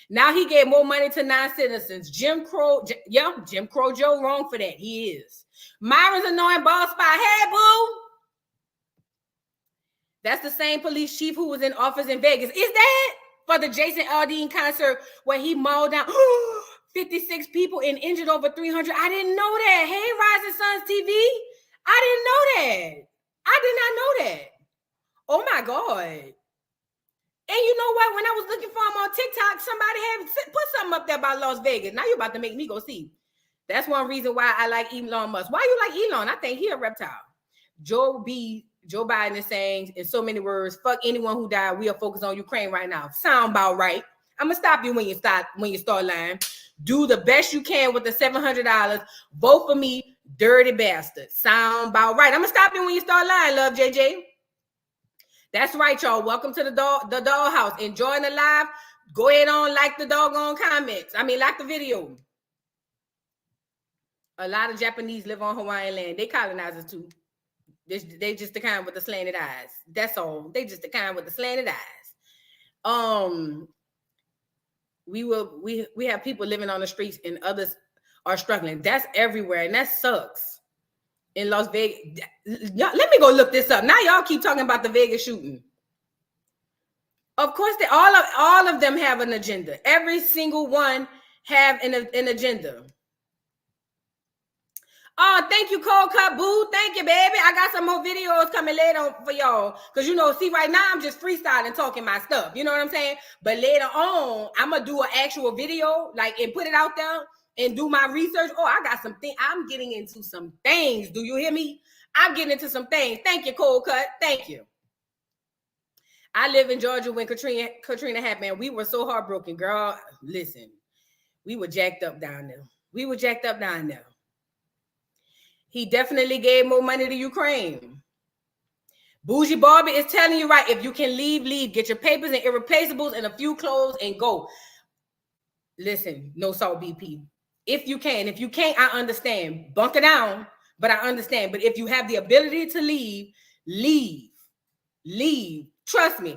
Now he gave more money to non-citizens. Jim Crow Joe wrong for that. He is. Myron's annoying ball spot. Hey, boo. That's the same police chief who was in office in Vegas. Is that for the Jason Aldean concert where he mauled down 56 people and injured over 300? I didn't know that. Hey, Rising Suns TV. I didn't know that. I did not know that. Oh my God. And you know what? When I was looking for him on TikTok, somebody had put something up there about Las Vegas. Now you're about to make me go see. That's one reason why I like Elon Musk. Why you like Elon? I think he a reptile. Joe B. Joe Biden is saying in so many words, fuck anyone who died. We are focused on Ukraine right now. Sound about right. I'm gonna stop you when you start lying. Do the best you can with the $700. Vote for me, dirty bastard. Sound about right. I'm gonna stop you when you start lying, love JJ. That's right, y'all. Welcome to the dollhouse. Enjoying the live. Go ahead on, like the doggone comments. Like the video. A lot of Japanese live on Hawaiian land. They colonizers too. They just the kind with the slanted eyes. That's all. They just the kind with the slanted eyes. We have people living on the streets and others are struggling. That's everywhere, and that sucks. In Las Vegas, let me go look this up. Now y'all keep talking about the Vegas shooting. Of course, all of them have an agenda. Every single one have an agenda. Oh, thank you, Cold Cut Boo. Thank you, baby. I got some more videos coming later for y'all. Because, see, right now I'm just freestyling, talking my stuff. You know what I'm saying? But later on, I'm going to do an actual video, and put it out there and do my research. Oh, I got some things. I'm getting into some things. Do you hear me? I'm getting into some things. Thank you, Cold Cut. Thank you. I live in Georgia when Katrina happened. We were so heartbroken, girl. Listen, we were jacked up down there. He definitely gave more money to Ukraine. Bougie Barber is telling you right. If you can leave, leave. Get your papers and irreplaceables and a few clothes and go. Listen, no salt BP. If you can. If you can't, I understand. Bunker down, but I understand. But if you have the ability to leave, leave. Leave. Trust me.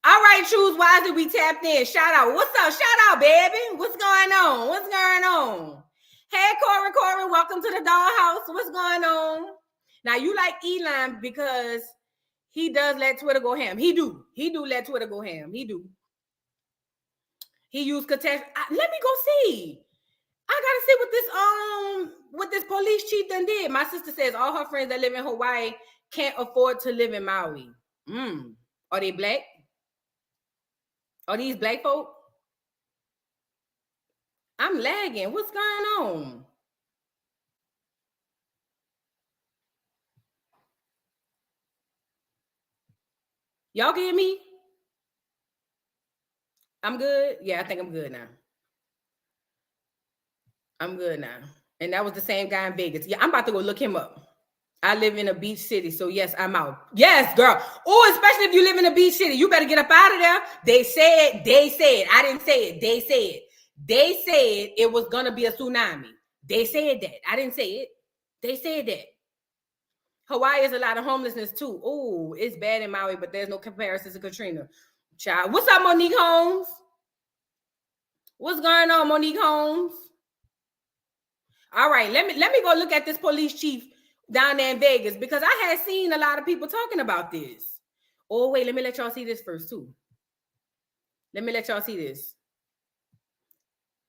All right, Choose Wisely, we tapped in. Shout out. What's up? Shout out, baby. What's going on? What's going on? Hey, Corey, welcome to the dollhouse. What's going on? Now, you like Elon because he does let Twitter go ham. He do let Twitter go ham. He do. He used catastrophe. Let me go see. I gotta see what this police chief done did. My sister says all her friends that live in Hawaii can't afford to live in Maui. Are they black? Are these black folk? I'm lagging. What's going on? Y'all can hear me? I'm good. Yeah, I think I'm good now. I'm good now. And that was the same guy in Vegas. Yeah, I'm about to go look him up. I live in a beach city, so yes, I'm out. Yes, girl. Oh, especially if you live in a beach city, you better get up out of there. They said. I didn't say it. They said it was gonna be a tsunami. They said that. I didn't say it. They said that. Hawaii is a lot of homelessness too. Oh, it's bad in Maui, but there's no comparison to Katrina. Child, what's up, Monique Holmes? What's going on, Monique Holmes? All right, let me go look at this police chief down there in Vegas because I had seen a lot of people talking about this. Oh, wait, let me let y'all see this first too. Let me let y'all see this.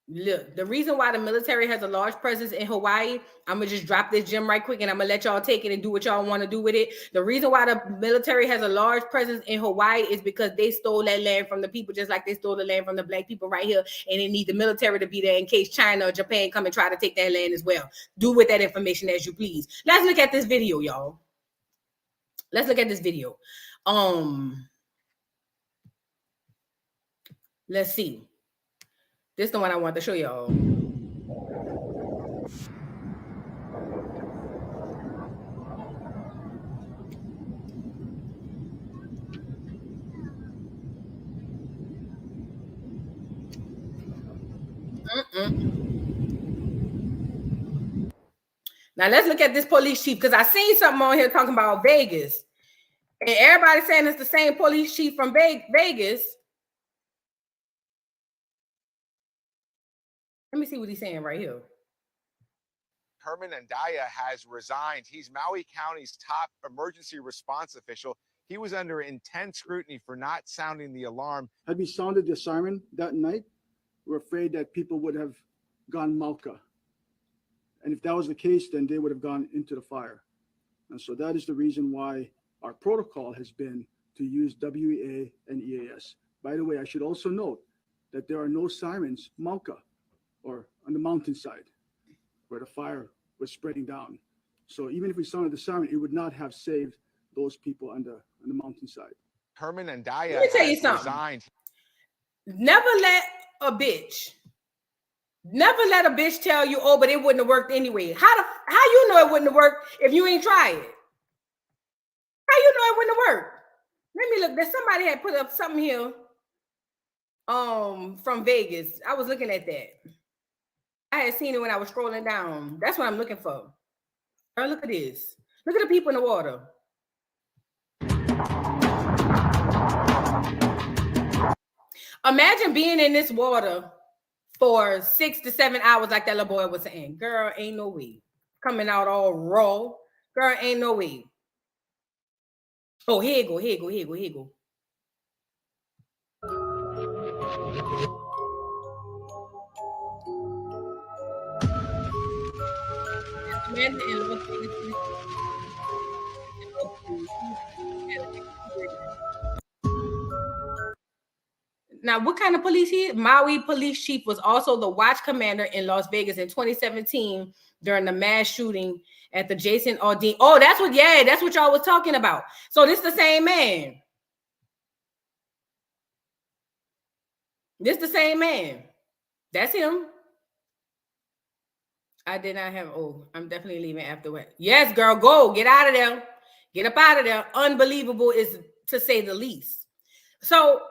Look, the reason why the military has a large presence in Hawaii, I'm going to just drop this gem right quick and I'm going to let y'all take it and do what y'all want to do with it. The reason why the military has a large presence in Hawaii is because they stole that land from the people just like they stole the land from the black people right here. And they need the military to be there in case China or Japan come and try to take that land as well. Do with that information as you please. Let's look at this video, y'all. Let's look at this video. Let's see. This is the one I want to show y'all. Now let's look at this police chief because I seen something on here talking about Vegas. And everybody's saying it's the same police chief from Vegas. Let me see what he's saying right here. Herman Andaya has resigned. He's Maui County's top emergency response official. He was under intense scrutiny for not sounding the alarm. Had we sounded the siren that night, we're afraid that people would have gone Malka. And if that was the case, then they would have gone into the fire. And so that is the reason why our protocol has been to use WEA and EAS. By the way, I should also note that there are no sirens Malka or on the mountainside where the fire was spreading down. So even if we sounded the siren, it would not have saved those people on the mountainside. Herman and Daya Let me tell you has something. resigned. Never let a bitch tell you, oh, but it wouldn't have worked anyway. How you know it wouldn't have worked if you ain't tried it? How you know it wouldn't have worked? Let me look. There's somebody had put up something here from Vegas. I was looking at that. I had seen it when I was scrolling down. That's what I'm looking for. Girl, look at this. Look at the people in the water. Imagine being in this water for 6 to 7 hours, like that little boy was saying. Girl, ain't no way. Coming out all raw. Girl, ain't no way. Oh, here you go. Now, what kind of police he is? Maui police chief was also the watch commander in Las Vegas in 2017 during the mass shooting at the Jason Aldean. Oh, that's what y'all was talking about. So this the same man. That's him. I did not have, I'm definitely leaving afterward. Yes, girl, go. Get out of there. Get up out of there. Unbelievable is to say the least. So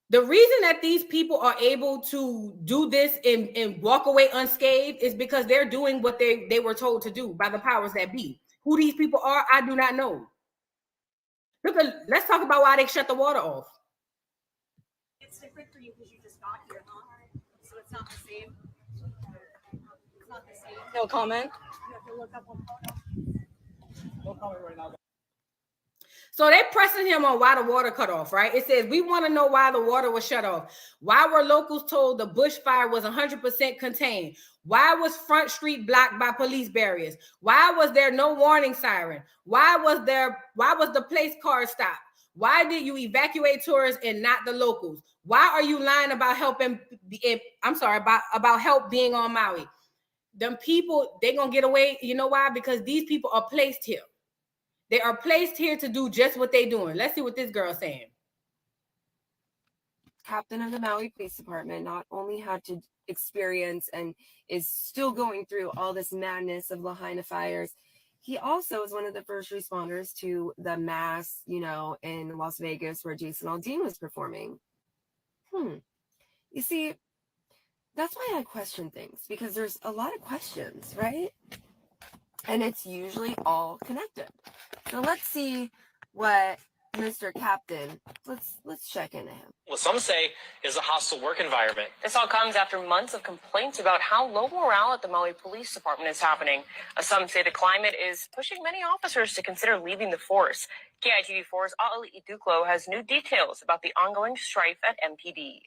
the reason that these people are able to do this and walk away unscathed is because they're doing what they were told to do by the powers that be. Who these people are, I do not know. Let's talk about why they shut the water off. It's different for you because you just got here, huh? So it's not the same. It's not the same. No comment. You have to look up on photo. No comment right now. So they're pressing him on why the water cut off, right? It says, we want to know why the water was shut off. Why were locals told the bushfire was 100% contained? Why was Front Street blocked by police barriers? Why was there no warning siren? Why was the place car stopped? Why did you evacuate tourists and not the locals? Why are you lying about about help being on Maui? Them people, they're going to get away. You know why? Because these people are placed here. They are placed here to do just what they're doing. Let's see what this girl's saying. Captain of the Maui Police Department not only had to experience and is still going through all this madness of Lahaina fires, he also is one of the first responders to the mass, in Las Vegas where Jason Aldean was performing. You see, that's why I question things, because there's a lot of questions, right? And it's usually all connected. So let's see what Mr. Captain, let's check into him. What some say is a hostile work environment. This all comes after months of complaints about how low morale at the Maui Police Department is happening. Some say the climate is pushing many officers to consider leaving the force. KITV4's Ali Iduklo has new details about the ongoing strife at MPD.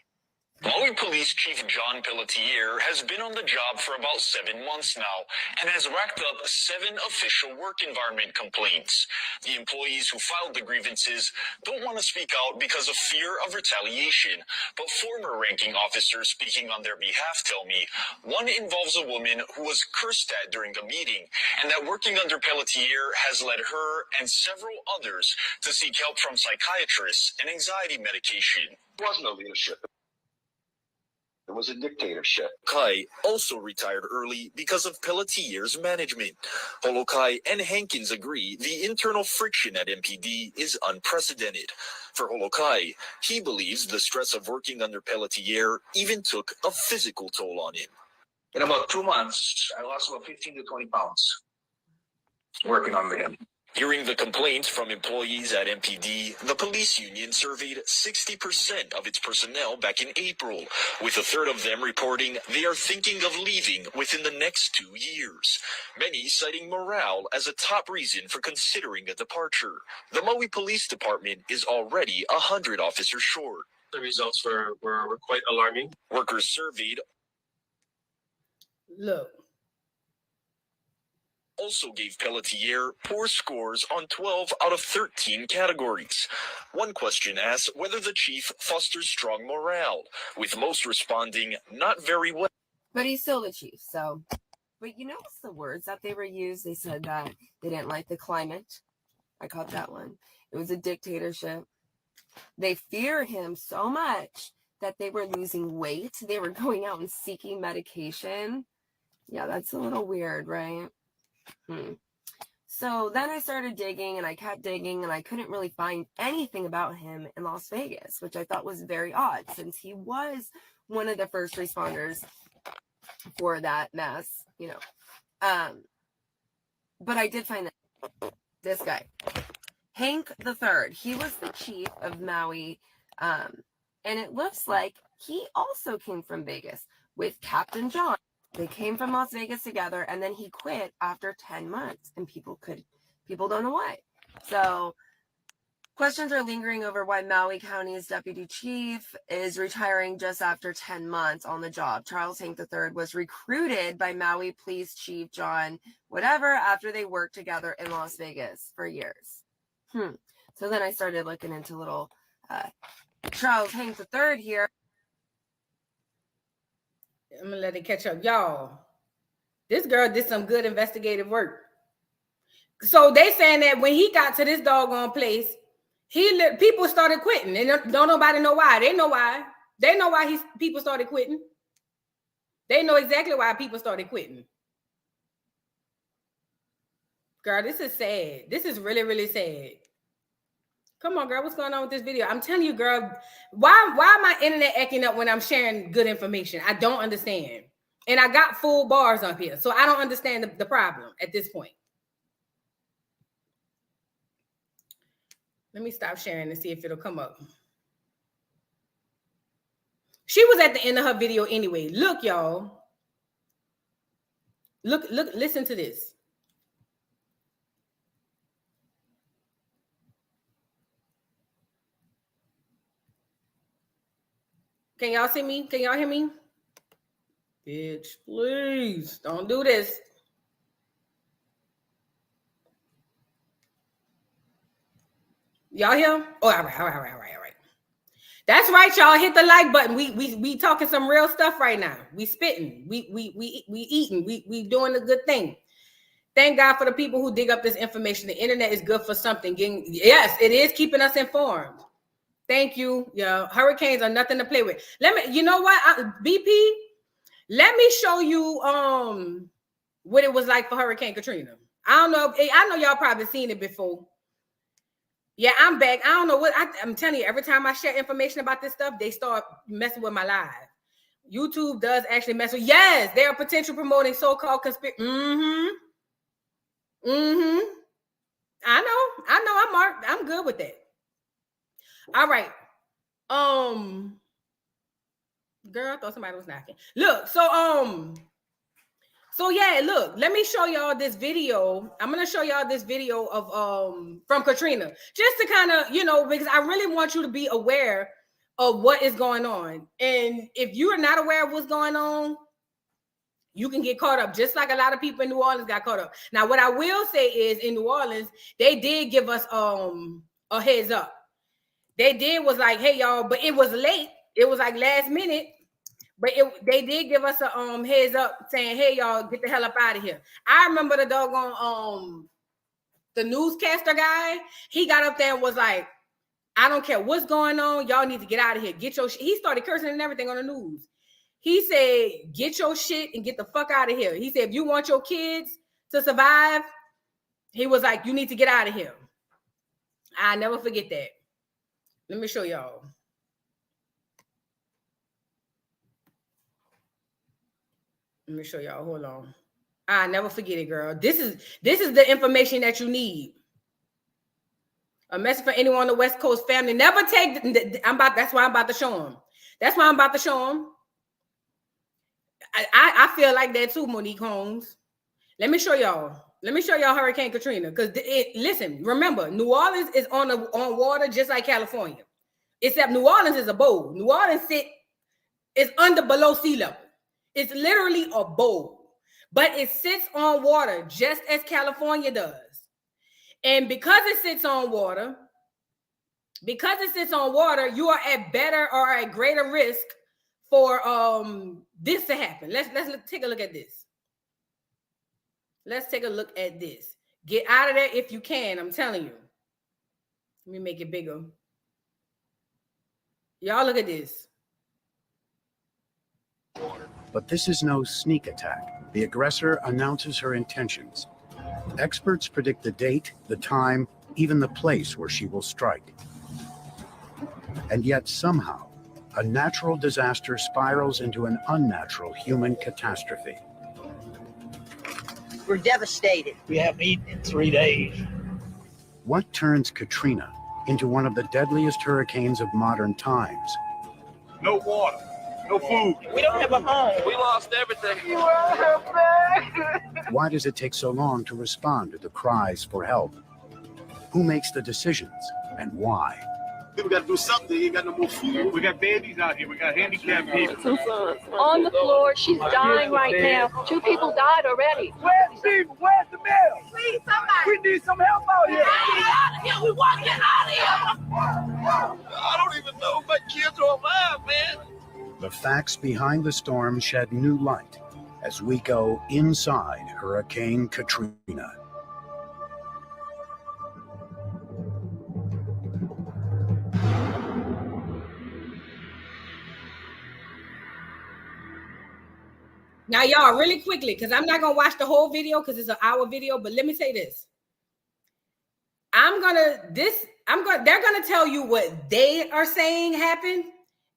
Maui Police Chief John Pelletier has been on the job for about 7 months now and has racked up 7 official work environment complaints. The employees who filed the grievances don't want to speak out because of fear of retaliation, but former ranking officers speaking on their behalf tell me one involves a woman who was cursed at during a meeting, and that working under Pelletier has led her and several others to seek help from psychiatrists and anxiety medication. There was no leadership. It was a dictatorship. Kai also retired early because of Pelletier's management. Holokai and Hankins agree the internal friction at MPD is unprecedented. For Holokai, he believes the stress of working under Pelletier even took a physical toll on him. In about 2 months, I lost about 15 to 20 pounds working under him. Hearing the complaints from employees at MPD, the police union surveyed 60% of its personnel back in April, with a third of them reporting they are thinking of leaving within the next 2 years. Many citing morale as a top reason for considering a departure. The Maui Police Department is already 100 officers short. The results were quite alarming. Workers surveyed also gave Pelletier poor scores on 12 out of 13 categories. One question asks whether the chief fosters strong morale, with most responding not very well. But he's still the chief, But you notice the words that they were used? They said that they didn't like the climate I caught that one. It was a dictatorship. They fear him so much that they were losing weight. They were going out and seeking medication. Yeah, that's a little weird, right? So then I started digging and I kept digging and I couldn't really find anything about him in Las Vegas, which I thought was very odd since he was one of the first responders for that mess, you know. But I did find this guy, Hank III. He was the chief of Maui. And it looks like he also came from Vegas with Captain John. They came from Las Vegas together, and then he quit after 10 months, and people don't know why. So questions are lingering over why Maui County's deputy chief is retiring just after 10 months on the job. Charles Hank III was recruited by Maui Police Chief John whatever after they worked together in Las Vegas for years. So then I started looking into little Charles Hank III here. I'm gonna let it catch up, y'all. This girl did some good investigative work. So they saying that when he got to this doggone place, people started quitting, and don't nobody know why. They know why. They know why people started quitting. They know exactly why people started quitting. Girl, this is sad. This is really, really sad. Come on, girl. What's going on with this video? I'm telling you, girl, why my internet acting up when I'm sharing good information? I don't understand. And I got full bars up here, so I don't understand the problem at this point. Let me stop sharing and see if it'll come up. She was at the end of her video anyway. Look, y'all. Look, listen to this. Can y'all see me? Can y'all hear me? Bitch, please don't do this. Y'all hear? Oh, all right. That's right, y'all. Hit the like button. We talking some real stuff right now. We spitting. We eating. We doing a good thing. Thank God for the people who dig up this information. The internet is good for something. Yes, it is keeping us informed. Thank you. Yeah, hurricanes are nothing to play with. You know what, BP? Let me show you what it was like for Hurricane Katrina. I know y'all probably seen it before. Yeah, I'm back. I don't know what I'm telling you. Every time I share information about this stuff, they start messing with my live. YouTube does actually mess with. Yes, they are potential promoting so-called conspiracy. I know. I'm marked. I'm good with that. All right. Girl, I thought somebody was knocking. Look, so yeah, look, let me show y'all this video. I'm gonna show y'all this video of from Katrina, just to kind of, because I really want you to be aware of what is going on. And if you are not aware of what's going on, you can get caught up, just like a lot of people in New Orleans got caught up. Now, what I will say is in New Orleans, they did give us a heads up. They did was like, hey, y'all, but it was late. It was like last minute. But they did give us a heads up saying, hey, y'all, get the hell up out of here. I remember the doggone the newscaster guy. He got up there and was like, I don't care what's going on. Y'all need to get out of here. Get your shit. He started cursing and everything on the news. He said, get your shit and get the fuck out of here. He said, if you want your kids to survive, he was like, you need to get out of here. I never forget that. Let me show y'all. Let me show y'all. Hold on. I never forget it, girl. This is the information that you need. A message for anyone on the West Coast family. Never take. That's why I'm about to show them. That's why I'm about to show them. I feel like that too, Monique Holmes. Let me show y'all. Let me show y'all Hurricane Katrina. Because listen, remember, New Orleans is on water just like California, except New Orleans is a bowl. New Orleans is below sea level. It's literally a bowl, but it sits on water just as California does. And because it sits on water, you are at better or at greater risk for this to happen. Let's take a look at this. Let's take a look at this. Get out of there if you can. I'm telling you. Let me make it bigger. Y'all look at this. But this is no sneak attack. The aggressor announces her intentions. Experts predict the date, the time, even the place where she will strike. And yet somehow, a natural disaster spirals into an unnatural human catastrophe. We're devastated. We haven't eaten in 3 days. What turns Katrina into one of the deadliest hurricanes of modern times? No water, no food. We don't have a home. We lost everything. You are her back. Why does it take so long to respond to the cries for help? Who makes the decisions and why? We got to do something. You ain't got no more food. We got babies out here. We got handicapped people. On the floor, she's dying right now. 2 people died already. Where's people? Where's the mail? Please, somebody. We need some help out here. Get out of here. We want to get out of here. I don't even know if my kids are alive, man. The facts behind the storm shed new light as we go inside Hurricane Katrina. Now, y'all, really quickly, because I'm not going to watch the whole video because it's an hour video, but let me say this. They're going to tell you what they are saying happened,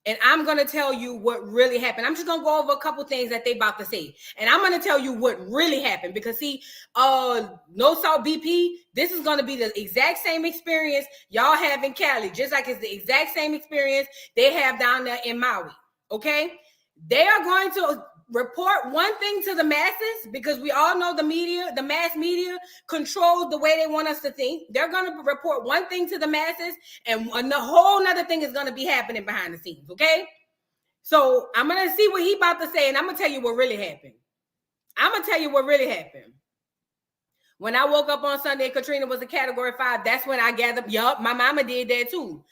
and I'm going to tell you what really happened. I'm just going to go over a couple things that they about to say, and I'm going to tell you what really happened because, see, No Salt BP, this is going to be the exact same experience y'all have in Cali, just like it's the exact same experience they have down there in Maui, okay? They are going to report one thing to the masses because we all know the media, the mass media controls the way they want us to think. They're going to report one thing to the masses and a whole nother thing is going to be happening behind the scenes. Okay. So I'm going to see what he about to say and I'm going to tell you what really happened. When I woke up on Sunday, Katrina was a category 5. That's when I gathered. Yup. My mama did that too.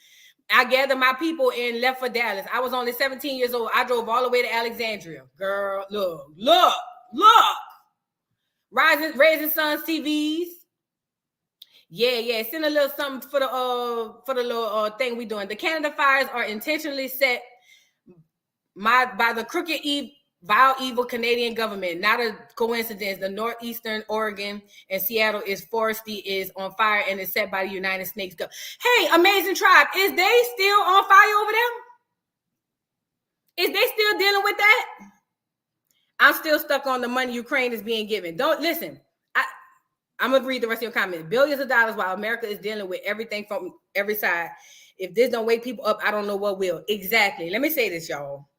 I gathered my people and left for Dallas. I was only 17 years old. I drove all the way to Alexandria. Girl, look. Raising Sons TVs. Yeah. Send a little something for the little thing we doing. The Canada fires are intentionally set by the crooked, vile, evil Canadian government. Not a coincidence. The northeastern Oregon and Seattle is foresty is on fire and is set by the United States. Hey, Amazing Tribe, is they still on fire over there? Is they still dealing with that? I'm still stuck on the money Ukraine is being given. Don't listen. I'm gonna read the rest of your comments. Billions of dollars while America is dealing with everything from every side. If this don't wake people up, I don't know what will. Exactly. Let me say this, y'all.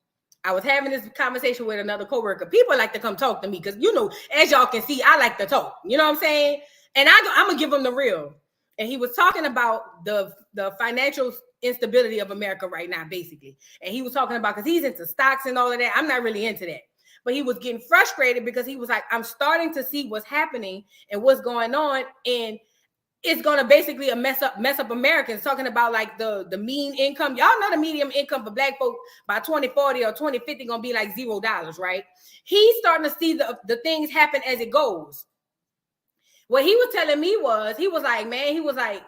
I was having this conversation with another coworker. People like to come talk to me because, you know, as y'all can see, I like to talk. You know what I'm saying? And I'm going to give them the real. And he was talking about the financial instability of America right now, basically. And he was talking about, because he's into stocks and all of that. I'm not really into that. But he was getting frustrated because he was like, I'm starting to see what's happening and what's going on. And it's going to basically mess up Americans, talking about like the mean income. Y'all know the medium income for Black folk by 2040 or 2050 going to be like $0, right? He's starting to see the things happen as it goes. What he was telling me was, he was like,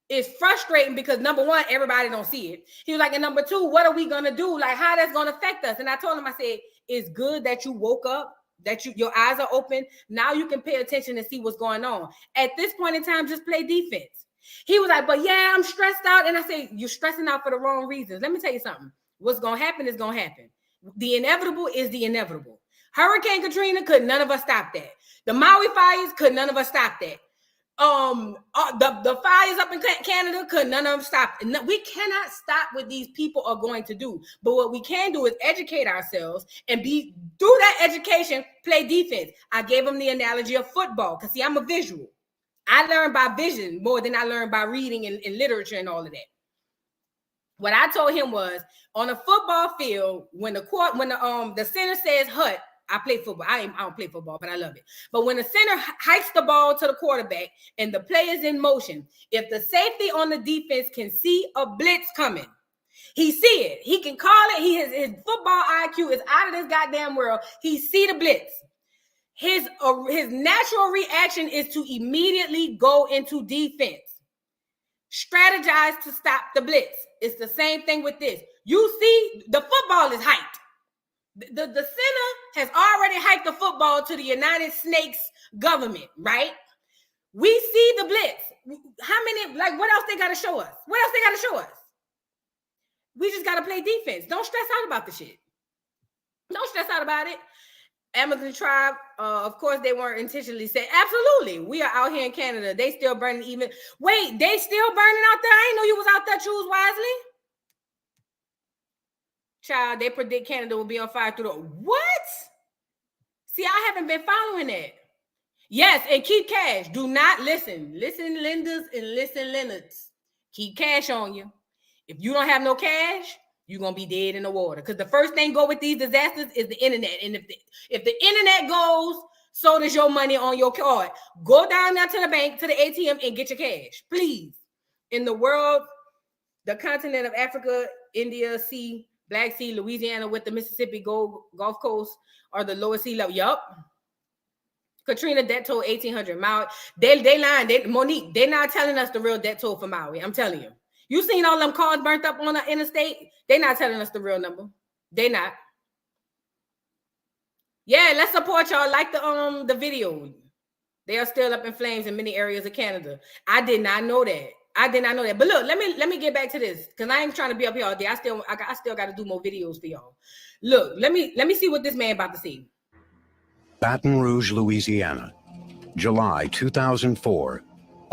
it's frustrating because number one, everybody don't see it. He was like, and number two, what are we going to do? Like how that's going to affect us? And I told him, I said, it's good that you woke up, that your eyes are open. Now you can pay attention and see what's going on. At this point in time, just play defense. He was like, but yeah, I'm stressed out. And I say, you're stressing out for the wrong reasons. Let me tell you something. What's going to happen is going to happen. The inevitable is the inevitable. Hurricane Katrina, could none of us stop that. The Maui fires, could none of us stop that. The fires up in Canada, could none of them stop. We cannot stop what these people are going to do. But what we can do is educate ourselves and through that education, play defense. I gave him the analogy of football because see, I'm a visual. I learn by vision more than I learn by reading and literature and all of that. What I told him was, on a football field, when the center says hut, I play football. I don't play football, but I love it. But when the center hikes the ball to the quarterback and the play is in motion, if the safety on the defense can see a blitz coming, he see it. He can call it. His football IQ is out of this goddamn world. He see the blitz. His natural reaction is to immediately go into defense. Strategize to stop the blitz. It's the same thing with this. You see, the football is hyped. The center has already hiked the football to the United Snakes government, right? We see the blitz. How many, like, what else they got to show us? What else they got to show us? We just got to play defense. Don't stress out about the shit. Don't stress out about it. Amazon tribe, of course, they weren't intentionally saying, absolutely. We are out here in Canada. They still burning even. Wait, they still burning out there? I didn't know you was out there. Choose wisely. Child, they predict Canada will be on fire through the... What? See, I haven't been following that. Yes, and keep cash. Do not listen. Listen, lenders, and listen, lenders. Keep cash on you. If you don't have no cash, you're going to be dead in the water. Because the first thing go with these disasters is the internet. And if the internet goes, so does your money on your card. Go down there to the bank, to the ATM, and get your cash. Please. In the world, the continent of Africa, India, Sea, Black Sea, Louisiana with the Mississippi Gulf Coast are the lowest sea level. Yup. Katrina debt toll 1,800. Maui. They lying. Monique, they're not telling us the real debt toll for Maui. I'm telling you. You seen all them cars burnt up on the interstate? They're not telling us the real number. They not. Yeah, let's support y'all. Like the video. They are still up in flames in many areas of Canada. I did not know that. But look, let me get back to this because I ain't trying to be up here all day. I still got to do more videos for y'all. Look, let me see what this man about to see. Baton Rouge, Louisiana, July 2004.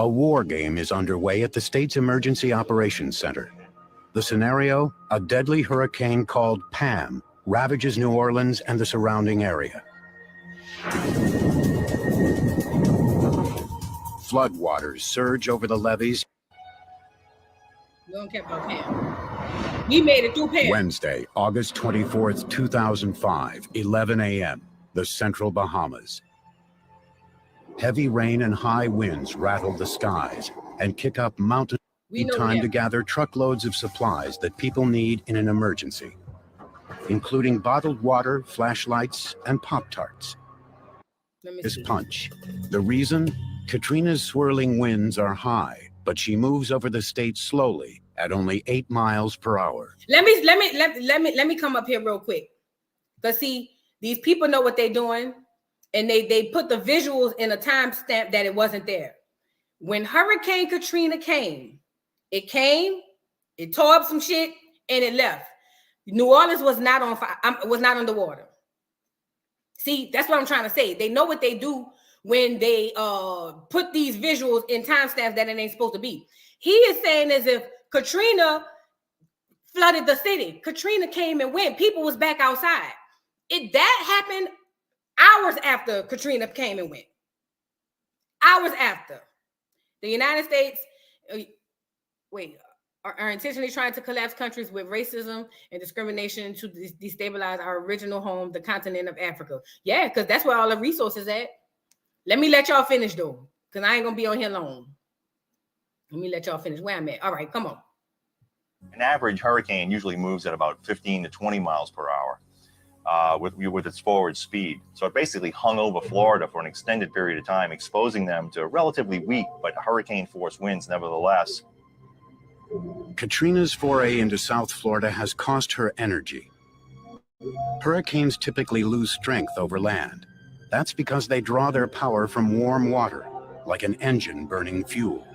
A war game is underway at the state's Emergency Operations Center. The scenario, a deadly hurricane called Pam ravages New Orleans and the surrounding area. Floodwaters surge over the levees. We don't care about Pam. We made it through Pam. Wednesday, August 24th, 2005, 11 a.m., the Central Bahamas. Heavy rain and high winds rattle the skies and kick up mountains. Time to gather truckloads of supplies that people need in an emergency, including bottled water, flashlights, and Pop-Tarts. This punch. The reason? Katrina's swirling winds are high, but she moves over the state slowly at only 8 miles per hour. Let me come up here real quick. Because see, these people know what they're doing. And they put the visuals in a timestamp that it wasn't there. When Hurricane Katrina came, it tore up some shit, and it left. New Orleans was not on fire, was not underwater. See, that's what I'm trying to say. They know what they do when they put these visuals in timestamps that it ain't supposed to be. He is saying as if Katrina flooded the city. Katrina came and went. People was back outside. That happened hours after Katrina came and went. Hours after. The United States, are intentionally trying to collapse countries with racism and discrimination to destabilize our original home, the continent of Africa. Yeah, because that's where all the resources at. Let me let y'all finish, though, because I ain't going to be on here long. Let me let y'all finish where I'm at. All right, come on. An average hurricane usually moves at about 15 to 20 miles per hour. With its forward speed. So it basically hung over Florida for an extended period of time, exposing them to relatively weak but hurricane force winds nevertheless. Katrina's foray into South Florida has cost her energy. Hurricanes typically lose strength over land. That's because they draw their power from warm water, like an engine burning fuel.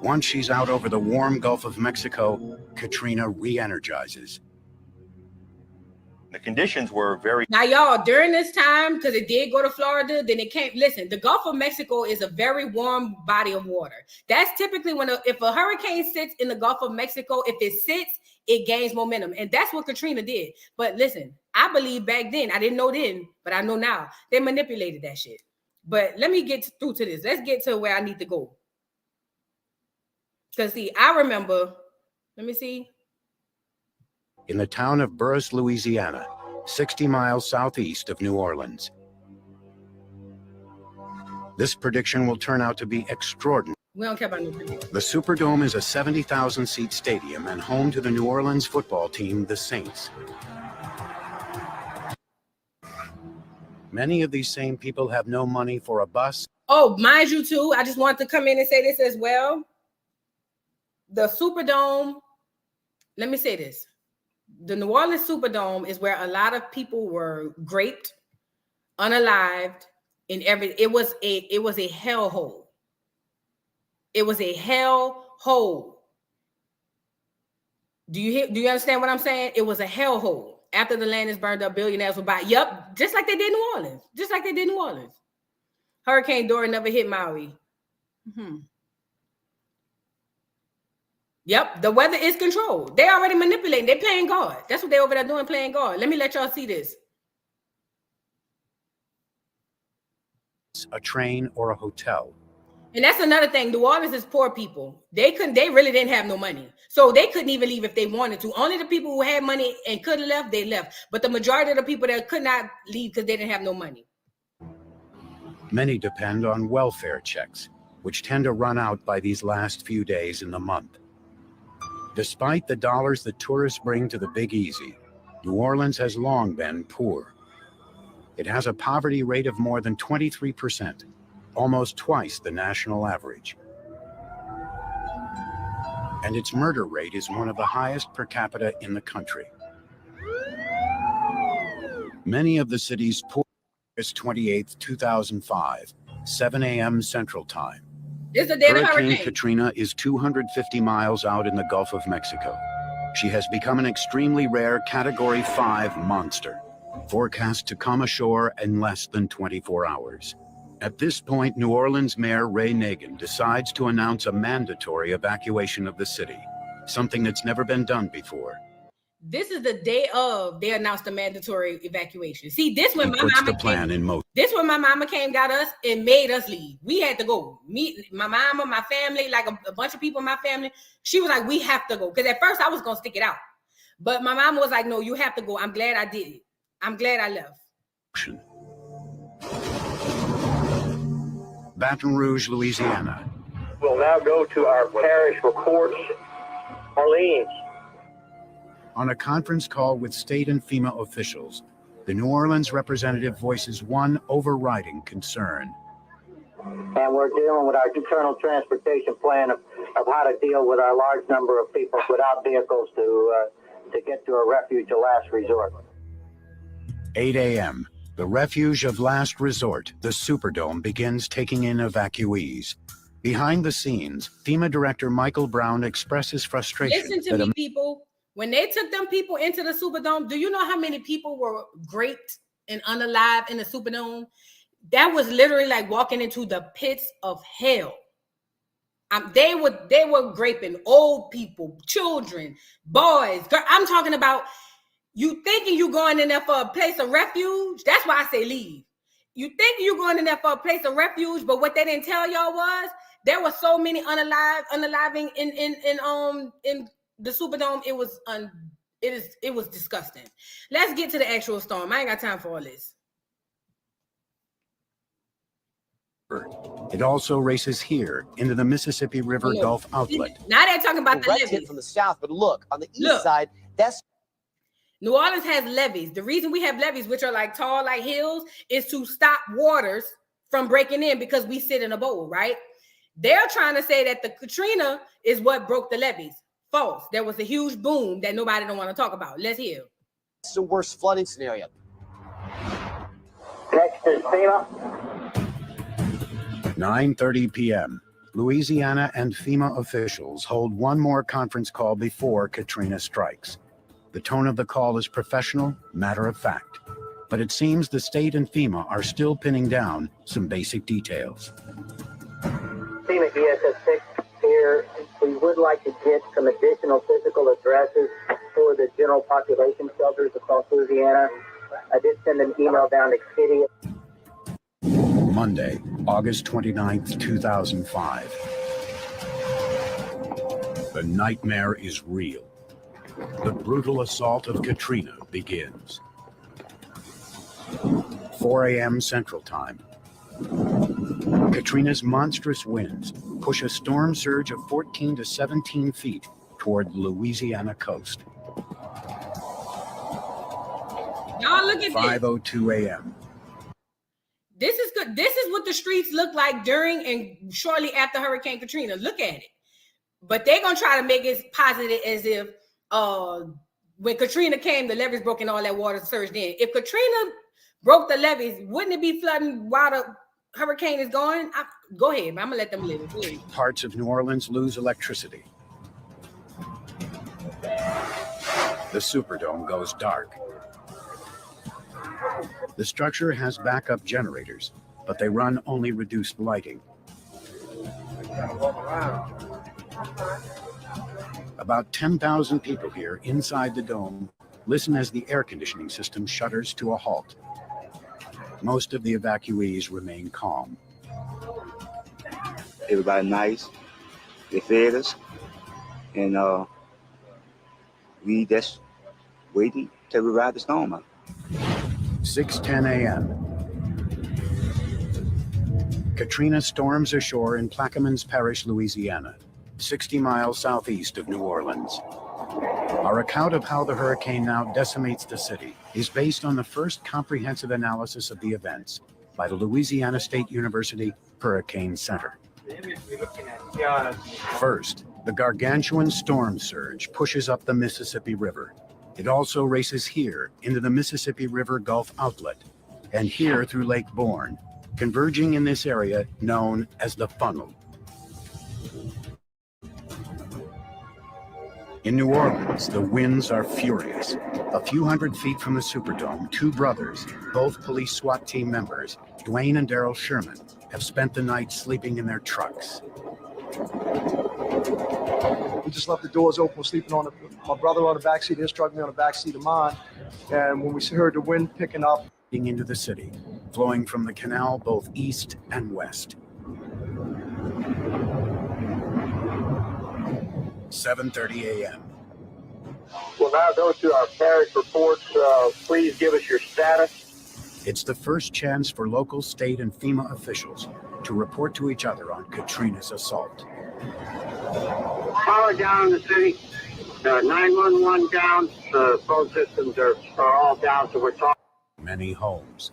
Once she's out over the warm Gulf of Mexico, Katrina re-energizes. The conditions were very... Now, y'all, during this time, because it did go to Florida, then it came... Listen, the Gulf of Mexico is a very warm body of water. That's typically when... if a hurricane sits in the Gulf of Mexico, if it sits, it gains momentum. And that's what Katrina did. But listen, I believe back then, I didn't know then, but I know now, they manipulated that shit. But let me get through to this. Let's get to where I need to go. Because, see, I remember... Let me see. In the town of Burris, Louisiana, 60 miles southeast of New Orleans. This prediction will turn out to be extraordinary. We don't care about New Orleans. The Superdome is a 70,000-seat stadium and home to the New Orleans football team, the Saints. Many of these same people have no money for a bus. Oh, mind you, too, I just want to come in and say this as well. the Superdome, let me say this. The New Orleans Superdome is where a lot of people were raped, unalived, and it was a hellhole. It was a hellhole. Do you understand what I'm saying? It was a hellhole. After the land is burned up, billionaires will buy. Yep, just like they did New Orleans. Just like they did New Orleans. Hurricane Dorian never hit Maui. Yep, the weather is controlled. They already manipulating. They playing God. That's what they over there doing, playing God. Let me let y'all see this. A train or a hotel. And that's another thing. New Orleans is poor people. They really didn't have no money. So they couldn't even leave if they wanted to. Only the people who had money and could have left, they left. But the majority of the people that could not leave because they didn't have no money. Many depend on welfare checks, which tend to run out by these last few days in the month. Despite the dollars that tourists bring to the Big Easy, New Orleans has long been poor. It has a poverty rate of more than 23%, almost twice the national average. And its murder rate is one of the highest per capita in the country. Many of the city's poor, August 28, 2005, 7 a.m. Central Time. Hurricane Katrina is 250 miles out in the Gulf of Mexico. She has become an extremely rare Category 5 monster, forecast to come ashore in less than 24 hours. At this point, New Orleans Mayor Ray Nagin decides to announce a mandatory evacuation of the city, something that's never been done before. This is the day of they announced a mandatory evacuation. See, this when my mama came, this when my mama came, got us and made us leave. We had to go. Me, my mama, my family, like a bunch of people in my family. She was like, we have to go. Because at first I was gonna stick it out. But my mama was like, no, you have to go. I'm glad I did it. I'm glad I left. Baton Rouge, Louisiana. We'll now go to our parish reports. Orleans. On a conference call with state and FEMA officials, the New Orleans representative voices one overriding concern. And we're dealing with our internal transportation plan of how to deal with our large number of people without vehicles to get to a refuge of last resort. 8 a.m. The refuge of last resort, the Superdome, begins taking in evacuees. Behind the scenes, FEMA Director Michael Brown expresses frustration. Listen to me, people. When they took them people into the Superdome, do you know how many people were raped and unalive in the Superdome? That was literally like walking into the pits of hell. They were raping old people, children, boys. I'm talking about you thinking you're going in there for a place of refuge. That's why I say leave. You think you're going in there for a place of refuge, but what they didn't tell y'all was there were so many unaliving in the Superdome. It was disgusting. Let's get to the actual storm. I ain't got time for all this. It also races here into the Mississippi River Gulf outlet. Now they're talking about the levees from the south, but look on the east side. That's New Orleans has levees. The reason we have levees, which are like tall, like hills, is to stop waters from breaking in because we sit in a bowl, right? They're trying to say that the Katrina is what broke the levees. False. There was a huge boom that nobody don't want to talk about. Let's hear. It's the worst flooding scenario. Next is FEMA. 9:30 p.m. Louisiana and FEMA officials hold one more conference call before Katrina strikes. The tone of the call is professional, matter of fact. But it seems the state and FEMA are still pinning down some basic details. FEMA ESS6 here. We would like to get some additional physical addresses for the general population shelters across Louisiana. I did send an email down to Kitty. Monday, August 29th, 2005. The nightmare is real. The brutal assault of Katrina begins. 4 a.m. Central Time. Katrina's monstrous winds push a storm surge of 14 to 17 feet toward the Louisiana coast. Y'all look at 5:02 a.m. This is good. This is what the streets look like during and shortly after Hurricane Katrina. Look at it. But they're gonna try to make it positive as if when Katrina came, the levees broke and all that water surged in. If Katrina broke the levees, wouldn't it be flooding while the hurricane is going? Go ahead, I'm gonna let them live. Please. Parts of New Orleans lose electricity. The Superdome goes dark. The structure has backup generators, but they run only reduced lighting. About 10,000 people here inside the dome listen as the air conditioning system shudders to a halt. Most of the evacuees remain calm. Everybody nice. They fed us. And we just waiting till we ride the storm out. 6:10 a.m. Katrina storms ashore in Plaquemines Parish, Louisiana, 60 miles southeast of New Orleans. Our account of how the hurricane now decimates the city is based on the first comprehensive analysis of the events by the Louisiana State University Hurricane Center. First, the gargantuan storm surge pushes up the Mississippi River. It also races here into the Mississippi River Gulf outlet, and here through Lake Borgne, converging in this area known as the funnel. In New Orleans, the winds are furious. A few hundred feet from the Superdome, two brothers, both police SWAT team members, Dwayne and Daryl Sherman, have spent the night sleeping in their trucks. We just left the doors open, sleeping on my brother on the backseat, his truck, me on the backseat of mine. And when we heard the wind picking up, into the city, flowing from the canal both east and west. 7:30 a.m. We'll now go to our parish reports. Please give us your status. It's the first chance for local, state, and FEMA officials to report to each other on Katrina's assault. Power down in the city. 911 down. The phone systems are all down, so we're talking. Many homes.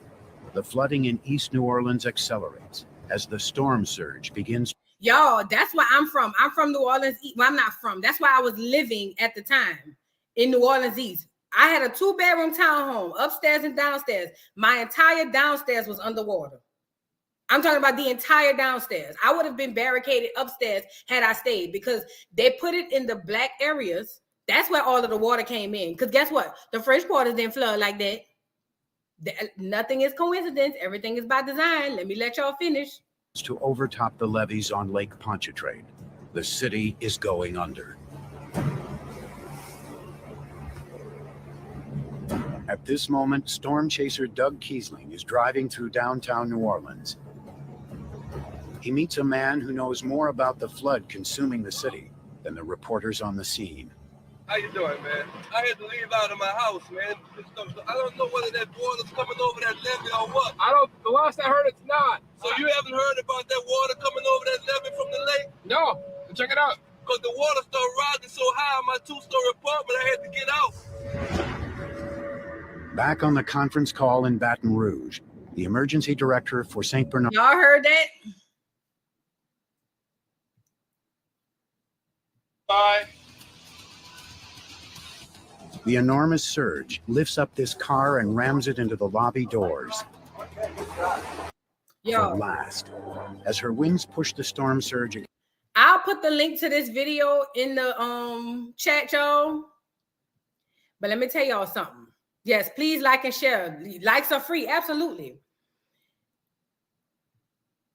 The flooding in East New Orleans accelerates as the storm surge begins. Y'all, that's where I'm from. I'm from New Orleans. Well, I'm not from. That's where I was living at the time in New Orleans East. I had a 2-bedroom townhome, upstairs and downstairs. My entire downstairs was underwater. I'm talking about the entire downstairs. I would have been barricaded upstairs had I stayed, because they put it in the black areas. That's where all of the water came in. Because guess what? The French quarters didn't flood like that. Nothing is coincidence. Everything is by design. Let me let y'all finish. To overtop the levees on Lake Pontchartrain. The city is going under. At this moment, storm chaser Doug Kiesling is driving through downtown New Orleans. He meets a man who knows more about the flood consuming the city than the reporters on the scene. How you doing, man? I had to leave out of my house, man. I don't know whether that water's coming over that levee or what. The last I heard, it's not. So you haven't heard about that water coming over that levee from the lake? No. Check it out. Because the water started rising so high in my 2-story apartment, I had to get out. Back on the conference call in Baton Rouge, the emergency director for St. Bernard. Y'all heard that? Bye. The enormous surge lifts up this car and rams it into the lobby doors. Yo. For last, as her winds push the storm surge. I'll put the link to this video in the chat, y'all. But let me tell y'all something. Yes, please like and share. Likes are free, absolutely.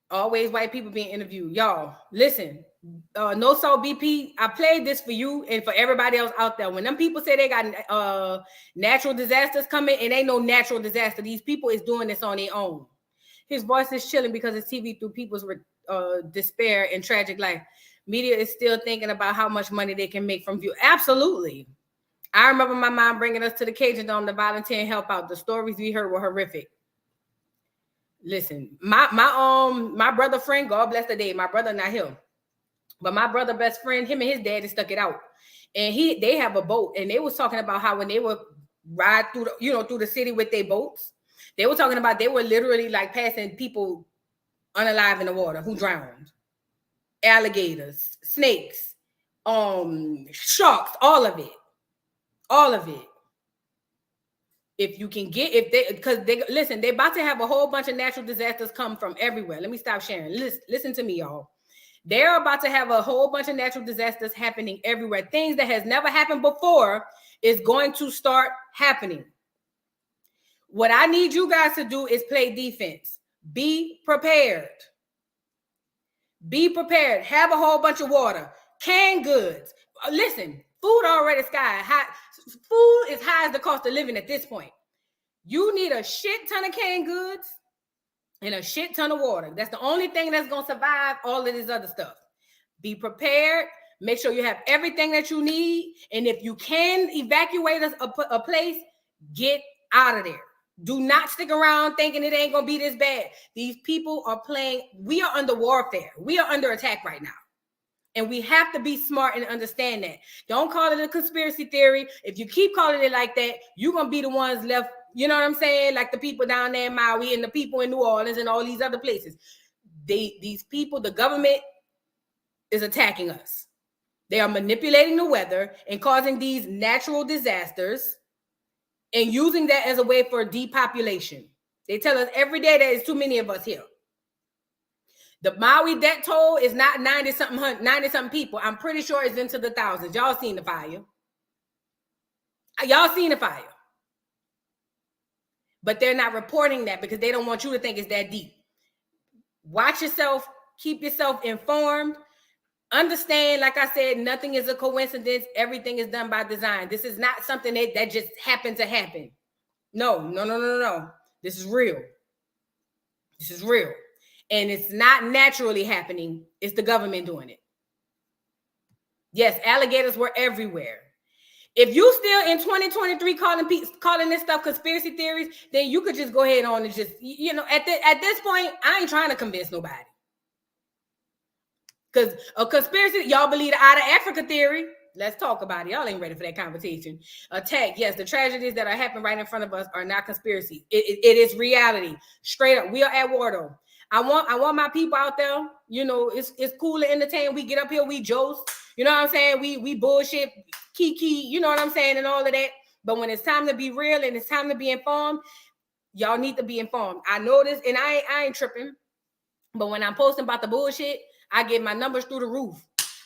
Always white people being interviewed. Y'all, listen. No Salt BP, I played this for you and for everybody else out there. When them people say they got natural disasters coming, it ain't no natural disaster. These people is doing this on their own. His voice is chilling because it's TV through people's despair and tragic life. Media is still thinking about how much money they can make from view. Absolutely. I remember my mom bringing us to the Cajun Dome to volunteer and help out. The stories we heard were horrific. Listen, my brother friend, God bless the day, my brother not here. But my brother, best friend, him and his daddy stuck it out. And they have a boat. And they was talking about how when they would ride through through the city with their boats, they were talking about they were literally like passing people unalive in the water who drowned. Alligators, snakes, sharks, all of it. If you can get, because they're about to have a whole bunch of natural disasters come from everywhere. Let me stop sharing. Listen to me, y'all. They're about to have a whole bunch of natural disasters happening everywhere. Things that has never happened before is going to start happening. What I need you guys to do is play defense. Be prepared. Be prepared. Have a whole bunch of water. Canned goods. Listen, food already sky high. Food is high as the cost of living at this point. You need a shit ton of canned goods and a shit ton of water. That's the only thing that's going to survive all of this other stuff. Be prepared. Make sure you have everything that you need. And if you can evacuate a place, get out of there. Do not stick around thinking it ain't going to be this bad. These people are playing. We are under warfare. We are under attack right now. And we have to be smart and understand that. Don't call it a conspiracy theory. If you keep calling it like that, you're going to be the ones left. You know what I'm saying? Like the people down there in Maui and the people in New Orleans and all these other places. These people, the government is attacking us. They are manipulating the weather and causing these natural disasters and using that as a way for depopulation. They tell us every day that it's too many of us here. The Maui death toll is not 90-something people. I'm pretty sure it's into the thousands. Y'all seen the fire. Y'all seen the fire. But they're not reporting that because they don't want you to think it's that deep. Watch yourself. Keep yourself informed. Understand, like I said, nothing is a coincidence. Everything is done by design. This is not something that just happened to happen. No. This is real. This is real. And it's not naturally happening. It's the government doing it. Yes, alligators were everywhere. If you still in 2023 calling this stuff conspiracy theories, then you could just go ahead on and just, at this point, I ain't trying to convince nobody. Because a conspiracy, y'all believe the out of Africa theory. Let's talk about it. Y'all ain't ready for that conversation. Attack. Yes, the tragedies that are happening right in front of us are not conspiracy. It is reality. Straight up. We are at war though. I want my people out there. It's cool to entertain. We get up here, we joke. You know what I'm saying? We bullshit, kiki, you know what I'm saying, and all of that. But when it's time to be real and it's time to be informed, y'all need to be informed. I know this, and I ain't tripping. But when I'm posting about the bullshit, I get my numbers through the roof.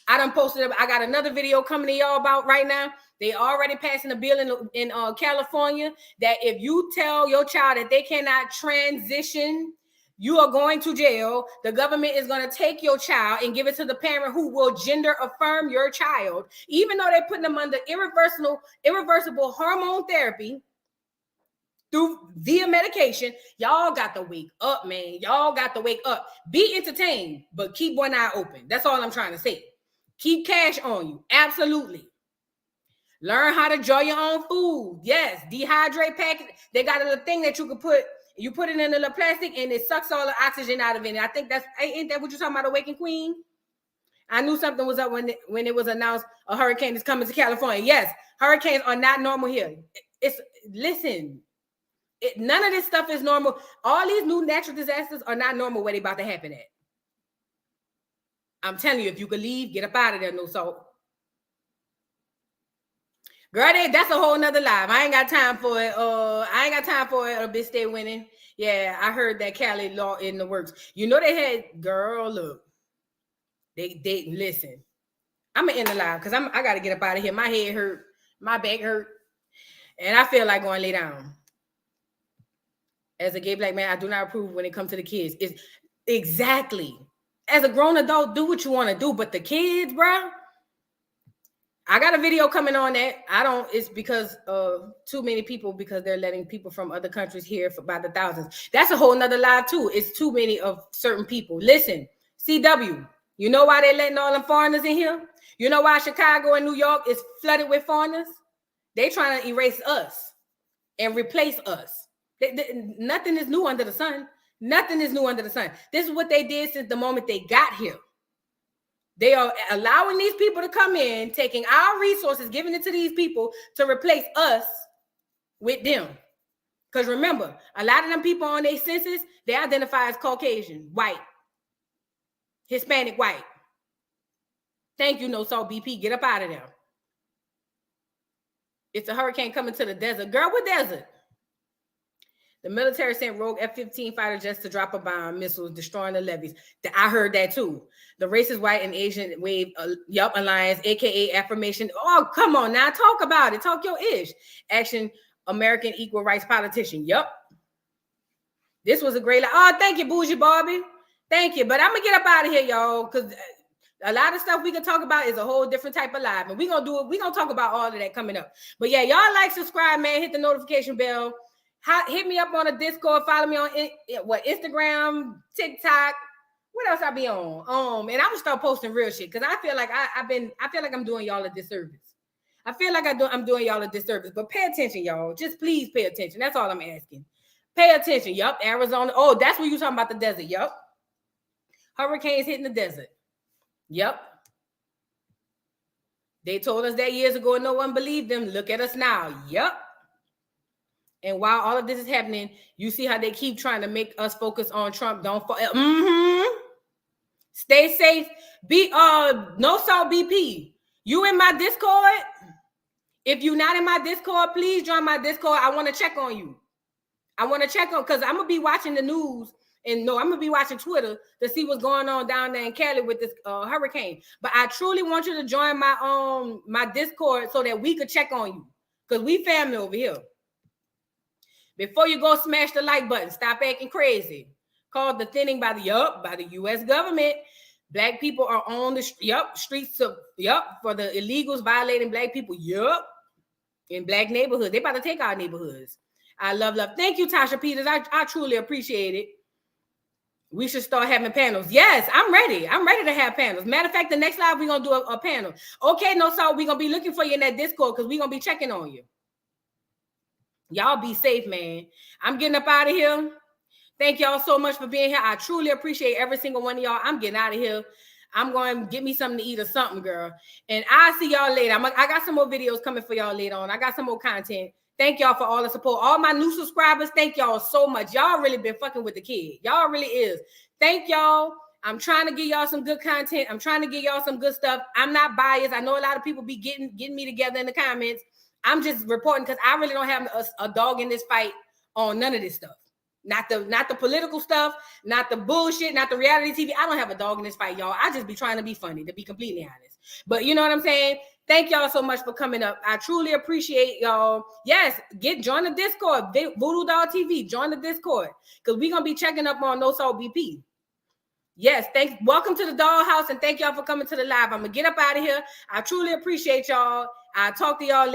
I done posted. I got another video coming to y'all about right now. They already passing a bill in California that if you tell your child that they cannot transition, you are going to jail. The government is going to take your child and give it to the parent who will gender affirm your child, even though they're putting them under irreversible hormone therapy via medication. Y'all got to wake up, man. Y'all got to wake up. Be entertained, but keep one eye open. That's all I'm trying to say. Keep cash on you. Absolutely. Learn how to draw your own food. Yes. Dehydrate packet. They got a little thing that you can put. You put it in a little plastic and it sucks all the oxygen out of it. And I think ain't that what you're talking about, Awakened Queen? I knew something was up when it was announced a hurricane is coming to California. Yes, hurricanes are not normal here. None of this stuff is normal. All these new natural disasters are not normal where they about to happen at. I'm telling you, if you could leave, get up out of there, no salt. Girl, that's a whole nother live. I ain't got time for it. A bitch stay winning. Yeah, I heard that Cali law in the works. They had, girl, look. They listen. I'm gonna end the live because I gotta get up out of here. My head hurt, my back hurt, and I feel like going lay down. As a gay black man, I do not approve when it comes to the kids. It's exactly. As a grown adult, do what you want to do, but the kids, bro. I got a video coming on that. It's because too many people, because they're letting people from other countries here by the thousands. That's a whole nother live too. It's too many of certain people. Listen, CW, you know why they're letting all them foreigners in here? You know why Chicago and New York is flooded with foreigners? They trying to erase us and replace us. Nothing is new under the sun. Nothing is new under the sun. This is what they did since the moment they got here. They are allowing these people to come in, taking our resources, giving it to these people to replace us with them. Because remember, a lot of them people on their census, they identify as Caucasian, white, Hispanic, white. Thank you, No Salt BP. Get up out of there. It's a hurricane coming to the desert. Girl, what desert? The military sent rogue F-15 fighter jets to drop a bomb, missiles destroying the levees. I heard that too. The racist white and Asian wave, alliance, aka affirmation. Oh, come on now, talk about it. Talk your ish. Action, American equal rights politician. Yup. This was a great. Oh, thank you, Bougie Barbie. Thank you. But I'm gonna get up out of here, y'all, because a lot of stuff we can talk about is a whole different type of live, and we're gonna do it. We're gonna talk about all of that coming up. But yeah, y'all like, subscribe, man. Hit the notification bell. Hit me up on the Discord. Follow me on Instagram, TikTok. What else I be on? And I'm gonna start posting real shit because I feel like I feel like I'm doing y'all a disservice. I feel like I'm doing y'all a disservice. But pay attention, y'all. Just please pay attention. That's all I'm asking. Pay attention. Yup, Arizona. Oh, that's what you talking about, the desert. Yup. Hurricanes hitting the desert. Yup. They told us that years ago and no one believed them. Look at us now. Yup. And while all of this is happening, you see how they keep trying to make us focus on Trump. Don't fall. Stay safe. No Salt BP. You in my Discord? If you're not in my Discord, please join my Discord. I want to check on you. I want to check on, because I'm gonna be watching the news, and I'm gonna be watching Twitter to see what's going on down there in Cali with this hurricane. But I truly want you to join my Discord so that we could check on you, because we family over here. Before you go smash the like button, stop acting crazy. Called the thinning by the U.S. government. Black people are on the streets of for the illegals violating black people. In black neighborhoods. They about to take our neighborhoods. I love. Thank you, Tasha Peters. I truly appreciate it. We should start having panels. Yes, I'm ready. I'm ready to have panels. Matter of fact, the next live, we're going to do a panel. Okay, No Salt, we're going to be looking for you in that Discord because we're going to be checking on you. Y'all be safe, man. I'm getting up out of here. Thank y'all so much for being here. I truly appreciate every single one of y'all. I'm getting out of here. I'm going to get me something to eat or something, girl. And I'll see y'all later. I got some more videos coming for y'all later on. I got some more content. Thank y'all for all the support. All my new subscribers, thank y'all so much. Y'all really been fucking with the kid. Y'all really is. Thank y'all. I'm trying to give y'all some good content. I'm trying to give y'all some good stuff. I'm not biased. I know a lot of people be getting me together in the comments. I'm just reporting because I really don't have a dog in this fight on none of this stuff. Not the political stuff, not the bullshit, not the reality TV. I don't have a dog in this fight, y'all. I just be trying to be funny, to be completely honest. But you know what I'm saying? Thank y'all so much for coming up. I truly appreciate y'all. Yes, join the Discord, Voodoo Doll TV. Join the Discord because we're gonna be checking up on No Salt BP. Yes, welcome to the dollhouse, and thank y'all for coming to the live. I'm gonna get up out of here. I truly appreciate y'all. I'll talk to y'all later.